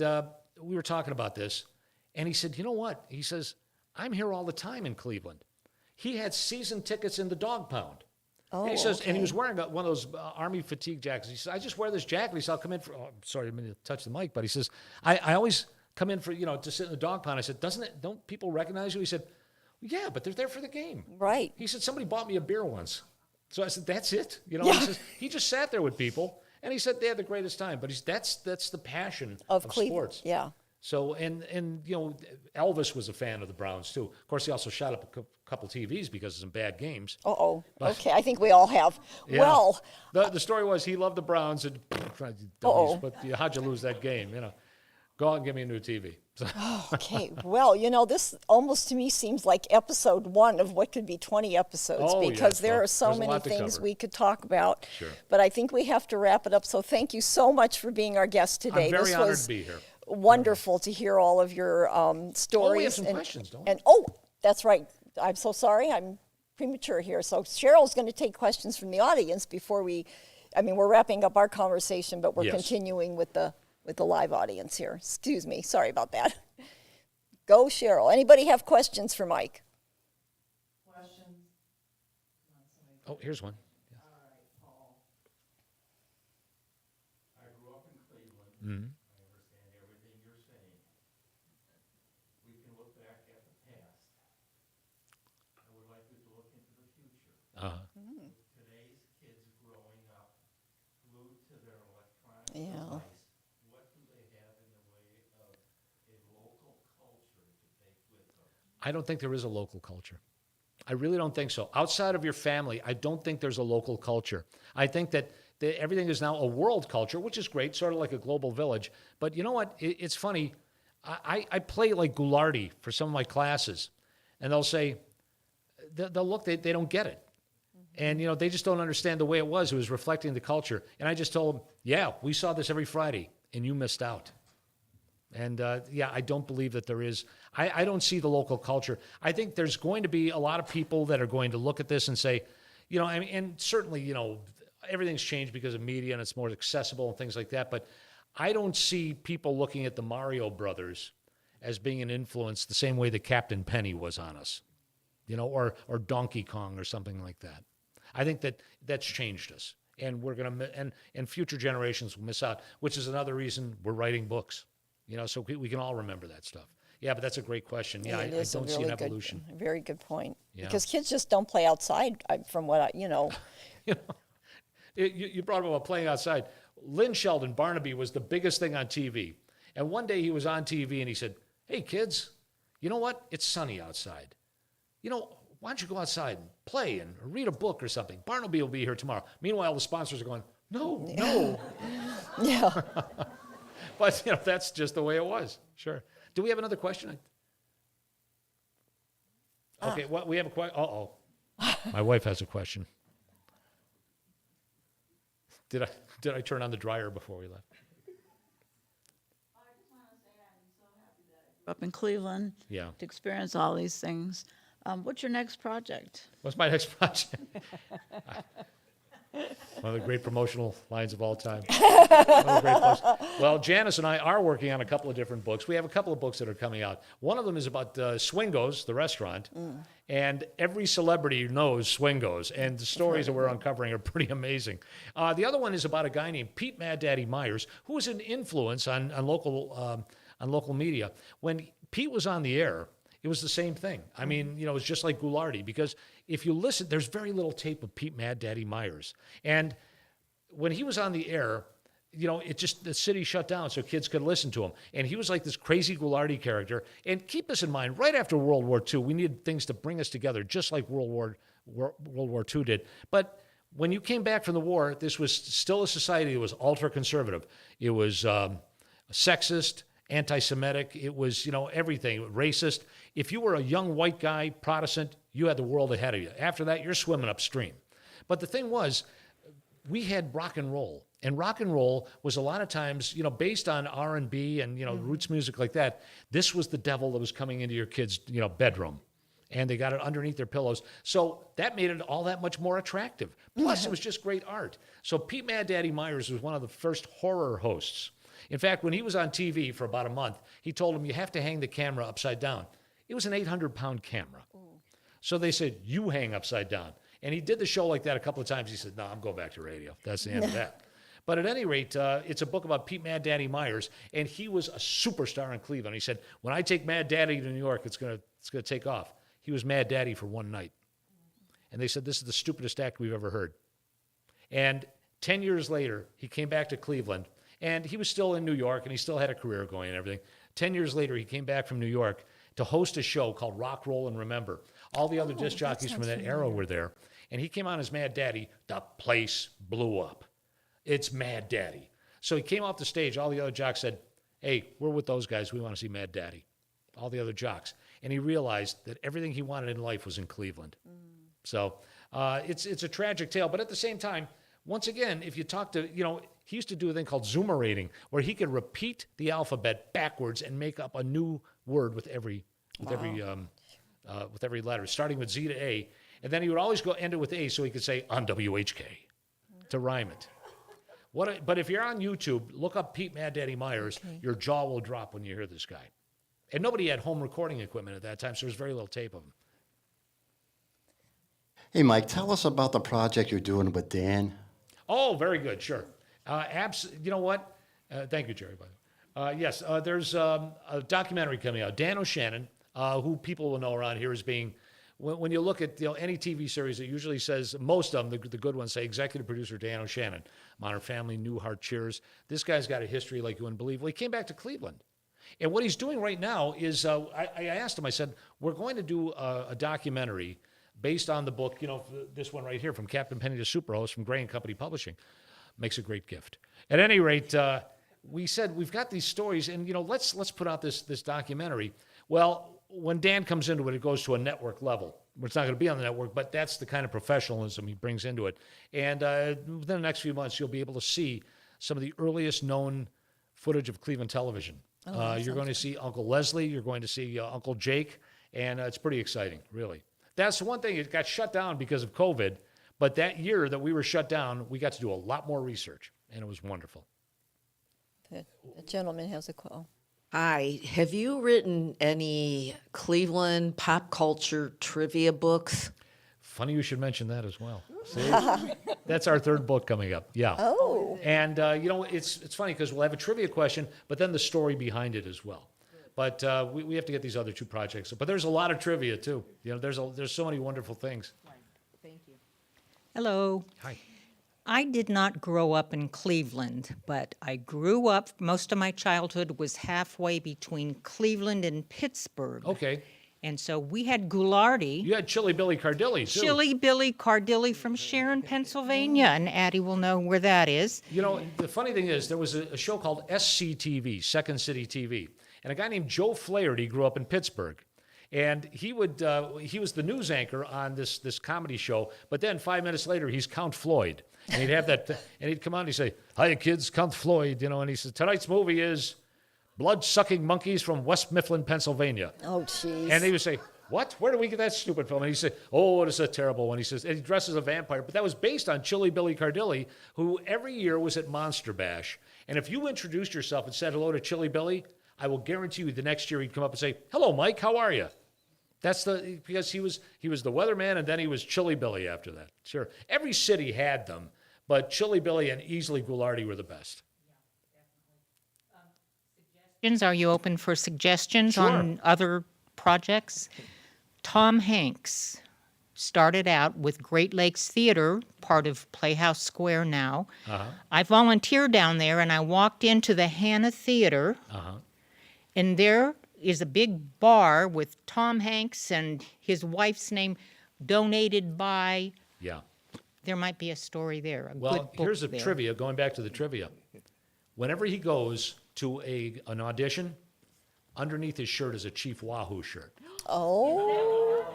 we were talking about this, and he said, "You know what?" He says, "I'm here all the time in Cleveland." He had season tickets in the dog pound. And he says, and he was wearing one of those Army fatigue jackets. He says, "I just wear this jacket." He says, "I'll come in for." Oh, sorry, I'm going to touch the mic, but he says, "I always come in for to sit in the dog pound." I said, "Don't people recognize you?" He said, "Yeah, but they're there for the game." Right. He said, "Somebody bought me a beer once." So I said, "That's it." He says he just sat there with people, and he said they had the greatest time. But that's the passion of Cleveland. sports. Yeah. So and Elvis was a fan of the Browns too. Of course, he also shot up a couple TVs because of some bad games. Okay, I think we all have. Yeah. Well, the story was he loved the Browns and but how'd you lose that game? Go out and give me a new TV. Okay, well, this almost to me seems like episode 1 of what could be 20 episodes because there are so many things we could talk about. Sure. But I think we have to wrap it up. So thank you so much for being our guest today. I'm very this honored was to be here. Wonderful to hear all of your stories. We have some questions, don't we? And that's right. I'm so sorry. I'm premature here. So Cheryl's going to take questions from the audience before we're wrapping up our conversation, but we're continuing with the live audience here. Excuse me. Sorry about that. Go, Cheryl. Anybody have questions for Mike? Questions? Oh, here's one. All right, Paul. I grew up in Cleveland. Mm-hmm. I understand everything you're saying. We can look back at the past. I would like you to look into the future. With today's kids growing up glued to their electronic device, what do they have in the way of a local culture to take with them? I don't think there is a local culture. I really don't think so. Outside of your family, I don't think there's a local culture. I think that everything is now a world culture, which is great, sort of like a global village. But you know what? It's funny. I play like Goulardi for some of my classes, and they'll say, they'll look, they don't get it. And, they just don't understand the way it was. It was reflecting the culture. And I just told them, yeah, we saw this every Friday, and you missed out. And, I don't believe that there is. I don't see the local culture. I think there's going to be a lot of people that are going to look at this and say, and certainly, everything's changed because of media and it's more accessible and things like that. But I don't see people looking at the Mario Brothers as being an influence the same way that Captain Penny was on us, or Donkey Kong or something like that. I think that's changed us, and we're going to, and future generations will miss out, which is another reason we're writing books, so we can all remember that stuff. Yeah, but that's a great question. Yeah, I don't see an evolution. Very good point. Yeah. Because kids just don't play outside, from what You brought up about playing outside. Lynn Sheldon, Barnaby, was the biggest thing on TV. And one day he was on TV and he said, "Hey, kids, you know what? It's sunny outside. Why don't you go outside and play and read a book or something? Barnaby will be here tomorrow." Meanwhile, the sponsors are going, no. Yeah. But, that's just the way it was. Sure. Do we have another question? Okay, we have a question. Uh-oh. My wife has a question. Did I turn on the dryer before we left? I just want to say I'm so happy that I grew up in Cleveland to experience all these things. What's your next project? What's my next project? One of the great promotional lines of all time. One of the great books. Well, Janice and I are working on a couple of different books. We have a couple of books that are coming out. One of them is about Swingos, the restaurant, and every celebrity knows Swingos, and the stories that we're uncovering are pretty amazing. The other one is about a guy named Pete Mad Daddy Myers, who was an influence on local media. When Pete was on the air, it was the same thing. I mean, you know, it's just like Goulardi, because if you listen, there's very little tape of Pete Mad Daddy Myers. And when he was on the air, you know, the city shut down so kids could listen to him. And he was like this crazy Goulardi character. And keep this in mind, right after World War II, we needed things to bring us together, just like World War II did. But when you came back from the war, this was still a society that was ultra-conservative. It was sexist, anti-Semitic. It was, you know, everything, racist. If you were a young white guy, Protestant, you had the world ahead of you. After that, you're swimming upstream. But the thing was, we had rock and roll. And rock and roll was a lot of times, you know, based on R&B and, you know, roots music like that. This was the devil that was coming into your kid's, you know, bedroom. And they got it underneath their pillows. So that made it all that much more attractive. Plus, it was just great art. So Pete Mad Daddy Myers was one of the first horror hosts. In fact, when he was on TV for about a month, he told him, you have to hang the camera upside down. It was an 800-pound camera. So they said, you hang upside down. And he did the show like that a couple of times. He said, no, I'm going back to radio. That's the end of that. But at any rate, it's a book about Pete Mad Daddy Myers, and he was a superstar in Cleveland. He said, when I take Mad Daddy to New York, it's gonna take off. He was Mad Daddy for one night. And they said, this is the stupidest act we've ever heard. And 10 years later, he came back to Cleveland, and he was still in New York, and he still had a career going and everything. 10 years later, he came back from New York to host a show called Rock, Roll, and Remember. All the other disc jockeys from that era were there. And he came on as Mad Daddy. The place blew up. It's Mad Daddy. So he came off the stage. All the other jocks said, hey, we're with those guys. We want to see Mad Daddy. All the other jocks. And he realized that everything he wanted in life was in Cleveland. So it's a tragic tale. But at the same time, once again, if you talk to, you know, he used to do a thing called Zoomerating, where he could repeat the alphabet backwards and make up a new word with every letter, starting with Z to A. And then he would always end it with A so he could say on WHK to rhyme it. But if you're on YouTube, look up Pete Mad Daddy Myers, your jaw will drop when you hear this guy. And nobody had home recording equipment at that time, so there was very little tape of him. Hey, Mike, tell us about the project you're doing with Dan. Oh, very good, sure. You know what? Thank you, Jerry, by the way. Yes, there's a documentary coming out. Dan O'Shannon, who people will know around here as being, when you look at any TV series, it usually says, most of them, the good ones say executive producer Dan O'Shannon, Modern Family, Newhart, Cheers. This guy's got a history like you wouldn't believe. Well, he came back to Cleveland. And what he's doing right now is, I asked him, I said, we're going to do a documentary based on the book, this one right here, From Captain Penny to Superhost, from Gray & Company Publishing. Makes a great gift. At any rate, we said, we've got these stories, and let's put out this documentary. Well, when Dan comes into it, it goes to a network level. It's not going to be on the network, but that's the kind of professionalism he brings into it. And within the next few months, you'll be able to see some of the earliest known footage of Cleveland television. You're going to see Uncle Leslie. You're going to see Uncle Jake. And it's pretty exciting, really. That's the one thing. It got shut down because of COVID. But that year that we were shut down, we got to do a lot more research. And it was wonderful. The gentleman has a quote. Hi. Have you written any Cleveland pop culture trivia books? Funny you should mention that as well. See? That's our third book coming up. Yeah. Oh. And, it's funny because we'll have a trivia question, but then the story behind it as well. But we have to get these other two projects. But there's a lot of trivia, too. There's so many wonderful things. Thank you. Hello. Hi. I did not grow up in Cleveland, but I grew up, most of my childhood was halfway between Cleveland and Pittsburgh. Okay. And so we had Goulardi. You had Chili Billy Cardilli, too. Chili Billy Cardilli from Sharon, Pennsylvania, and Addie will know where that is. The funny thing is, there was a show called SCTV, Second City TV, and a guy named Joe Flaherty grew up in Pittsburgh. And he was the news anchor on this comedy show, but then 5 minutes later, he's Count Floyd. And he'd have that, and he'd come on and he'd say, "Hi, kids, Count Floyd," and he said, "Tonight's movie is Blood-Sucking Monkeys from West Mifflin, Pennsylvania." Oh, jeez. And they would say, what? Where do we get that stupid film? And he said, oh, it is a terrible one. He says, and he dresses a vampire. But that was based on Chilly Billy Cardilli, who every year was at Monster Bash. And if you introduced yourself and said hello to Chilly Billy, I will guarantee you the next year he'd come up and say, hello, Mike, how are you? Because he was the weatherman, and then he was Chilly Billy after that. Sure. Every city had them, but Chilly Billy and easily Ghoulardi were the best. Are you open for suggestions on other projects? Tom Hanks started out with Great Lakes Theater, part of Playhouse Square now. I volunteered down there, and I walked into the Hannah Theater, and there is a big bar with Tom Hanks and his wife's name, donated by. Yeah. There might be a story there. Well, here's a trivia, going back to the trivia. Whenever he goes to an audition, underneath his shirt is a Chief Wahoo shirt. Oh.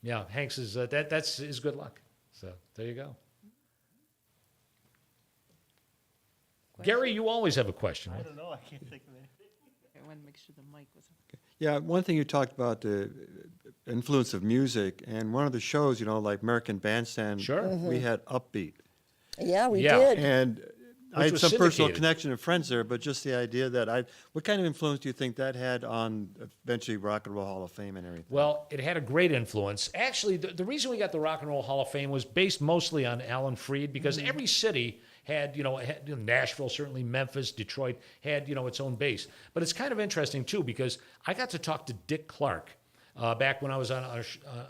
Yeah. Hanks is that's his good luck. So there you go. Gary, you always have a question. I don't know, I can't think of anything. I want to make sure the mic was on. Yeah, one thing you talked about the influence of music, and one of the shows, like American Bandstand, we had Upbeat. Yeah, we did. And I had was some personal syndicated. connection of friends there, but just the idea that what kind of influence do you think that had on eventually Rock and Roll Hall of Fame and everything? Well, it had a great influence. Actually, the reason we got the Rock and Roll Hall of Fame was based mostly on Alan Freed, because every city had, Nashville, certainly Memphis, Detroit, had, its own base. But it's kind of interesting, too, because I got to talk to Dick Clark back when I was on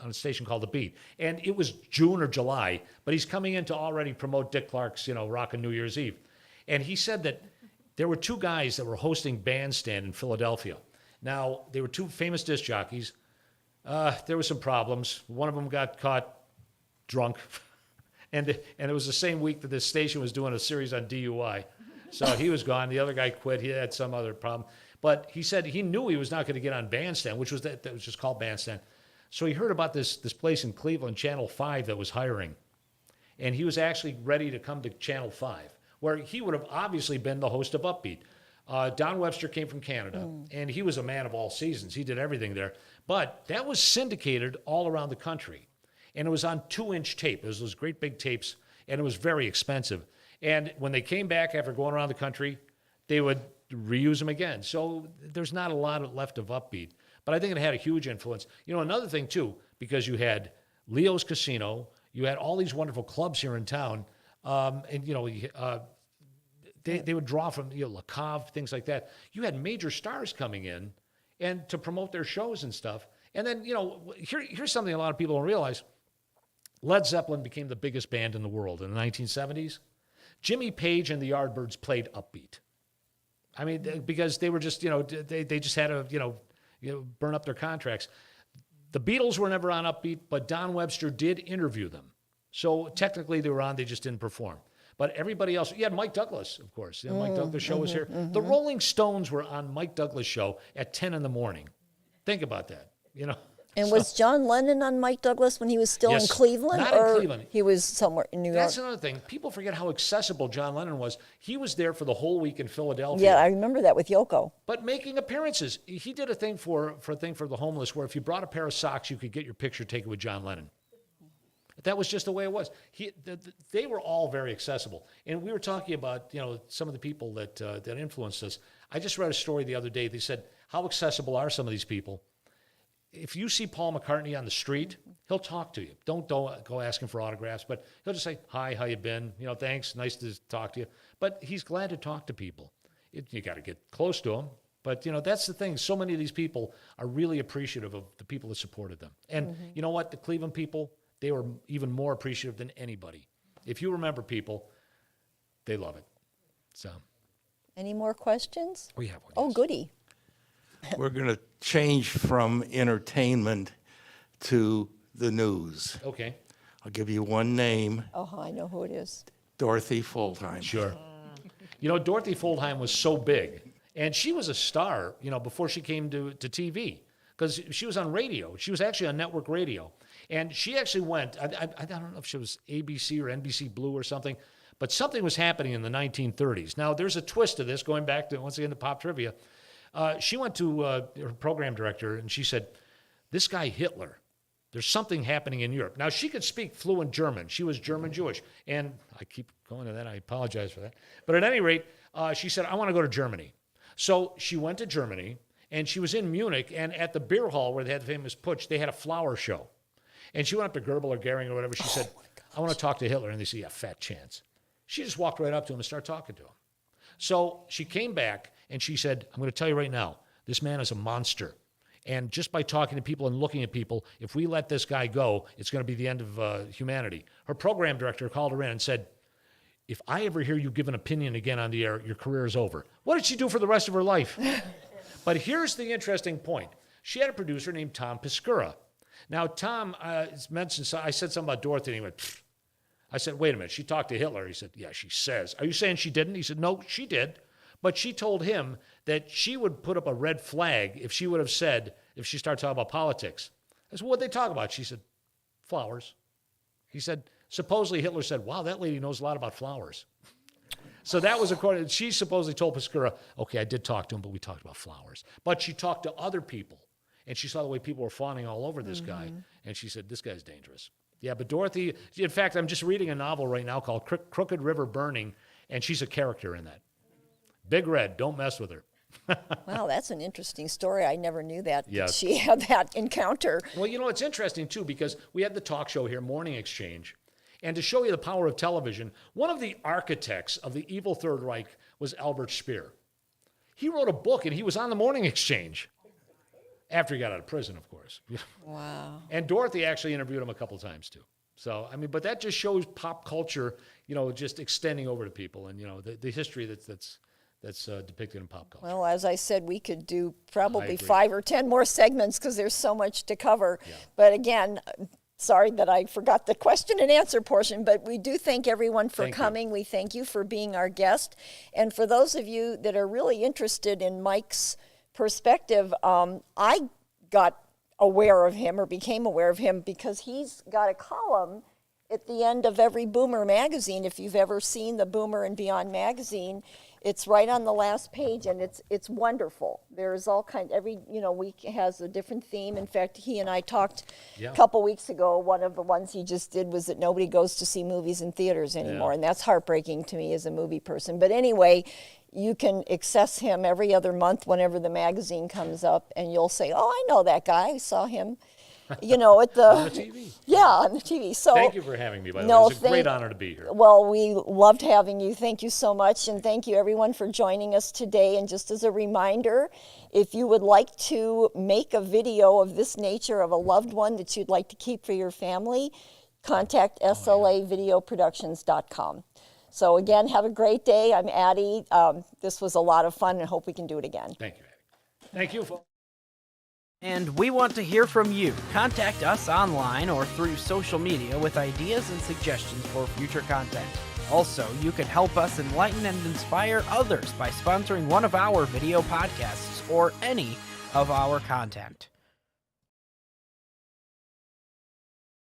a station called The Beat. And it was June or July, but he's coming in to already promote Dick Clark's, Rockin' New Year's Eve. And he said that there were two guys that were hosting Bandstand in Philadelphia. Now, they were two famous disc jockeys. There were some problems. One of them got caught drunk. And it was the same week that this station was doing a series on DUI. So he was gone. The other guy quit. He had some other problem. But he said he knew he was not going to get on Bandstand, which was that was just called Bandstand. So he heard about this place in Cleveland, Channel 5, that was hiring. And he was actually ready to come to Channel 5, where he would have obviously been the host of Upbeat. Don Webster came from Canada, and he was a man of all seasons. He did everything there. But that was syndicated all around the country. And it was on 2-inch tape. It was those great big tapes, and it was very expensive. And when they came back after going around the country, they would reuse them again. So there's not a lot left of Upbeat. But I think it had a huge influence. Another thing, too, because you had Leo's Casino, you had all these wonderful clubs here in town, and, they would draw from, La Cave, things like that. You had major stars coming in and to promote their shows and stuff. And then, here's something a lot of people don't realize. Led Zeppelin became the biggest band in the world in the 1970s. Jimmy Page and the Yardbirds played Upbeat. I mean, because they were just, they just had to, burn up their contracts. The Beatles were never on Upbeat, but Don Webster did interview them. So technically they were on, they just didn't perform. But everybody else, you had Mike Douglas, of course. Mike Douglas' show was here. The Rolling Stones were on Mike Douglas' show at 10 in the morning. Think about that, And was John Lennon on Mike Douglas when he was still in Cleveland? Not in Cleveland. He was somewhere in New York? That's another thing. People forget how accessible John Lennon was. He was there for the whole week in Philadelphia. Yeah, I remember that with Yoko. But making appearances. He did a thing for the homeless where if you brought a pair of socks, you could get your picture taken with John Lennon. That was just the way it was. They were all very accessible. And we were talking about, some of the people that influenced us. I just read a story the other day. They said, how accessible are some of these people? If you see Paul McCartney on the street, he'll talk to you. Don't go asking for autographs, but he'll just say, hi, how you been? Thanks, nice to talk to you. But he's glad to talk to people. You got to get close to him. But, that's the thing. So many of these people are really appreciative of the people that supported them. And you know what? The Cleveland people, they were even more appreciative than anybody. If you remember people, they love it. So. Any more questions? We have one. Oh, yes. goody. We're going to change from entertainment to the news. Okay. I'll give you one name. Oh, I know who it is. Dorothy Foldheim. Sure. Dorothy Foldheim was so big. And she was a star, before she came to TV. Because she was on radio. She was actually on network radio. And she actually went, I don't know if she was ABC or NBC Blue or something, but something was happening in the 1930s. Now, there's a twist to this, going back to, once again, to pop trivia. She went to her program director, and she said, this guy Hitler, there's something happening in Europe. Now, she could speak fluent German. She was German-Jewish. And I keep going to that. I apologize for that. But at any rate, she said, I want to go to Germany. So she went to Germany, and she was in Munich, and at the beer hall where they had the famous Putsch, they had a flower show. And she went up to Goebbels or Goering or whatever. She said, I want to talk to Hitler. And they said, yeah, fat chance. She just walked right up to him and started talking to him. So she came back, and she said, I'm going to tell you right now, this man is a monster. And just by talking to people and looking at people, if we let this guy go, it's going to be the end of humanity. Her program director called her in and said, if I ever hear you give an opinion again on the air, your career is over. What did she do for the rest of her life? But here's the interesting point. She had a producer named Tom Piscura. Now, Tom mentioned, I said something about Dorothy, and he went, pfft. I said, wait a minute, she talked to Hitler. He said, yeah, she says. Are you saying she didn't? He said, no, she did. But she told him that she would put up a red flag if she would have said, if she started talking about politics. I said, what'd they talk about? She said, flowers. He said, supposedly Hitler said, wow, that lady knows a lot about flowers. So that was according, she supposedly told Piscura, okay, I did talk to him, but we talked about flowers. But she talked to other people, and she saw the way people were fawning all over this guy, and she said, this guy's dangerous. Yeah, but Dorothy, in fact, I'm just reading a novel right now called Crooked River Burning, and she's a character in that. Big Red, don't mess with her. Wow, that's an interesting story. I never knew that Yes. she had that encounter. Well, you know, it's interesting, too, because we had the talk show here, Morning Exchange, and to show you the power of television, one of the architects of the evil Third Reich was Albert Speer. He wrote a book, and he was on the Morning Exchange. After he got out of prison, of course. Wow. And Dorothy actually interviewed him a couple times, too. So, I mean, but that just shows pop culture, you know, just extending over to people and, you know, the history that's depicted in pop culture. Well, as I said, we could do probably agree. 5 or 10 more segments because there's so much to cover. Yeah. But again, sorry that I forgot the question and answer portion, but we do thank everyone for Thank you. coming. We thank you for being our guest. And for those of you that are really interested in Mike's perspective, I got aware of him or became aware of him because he's got a column at the end of every Boomer magazine. If you've ever seen the Boomer and Beyond magazine, it's right on the last page, and it's wonderful. There's all every week has a different theme. In fact, he and I talked a couple weeks ago. One of the ones he just did was that nobody goes to see movies in theaters anymore, and that's heartbreaking to me as a movie person. But anyway, you can access him every other month whenever the magazine comes up, and you'll say, oh, I know that guy. I saw him, at the... On the TV. Yeah, on the TV. So Thank you for having me, by the way. It's a great honor to be here. Well, we loved having you. Thank you so much, and thank you, everyone, for joining us today. And just as a reminder, if you would like to make a video of this nature of a loved one that you'd like to keep for your family, contact SLAVideoProductions.com. So again, have a great day. I'm Addie. This was a lot of fun, and hope we can do it again. Thank you, Addie. Thank you, folks. And we want to hear from you. Contact us online or through social media with ideas and suggestions for future content. Also, you can help us enlighten and inspire others by sponsoring one of our video podcasts or any of our content.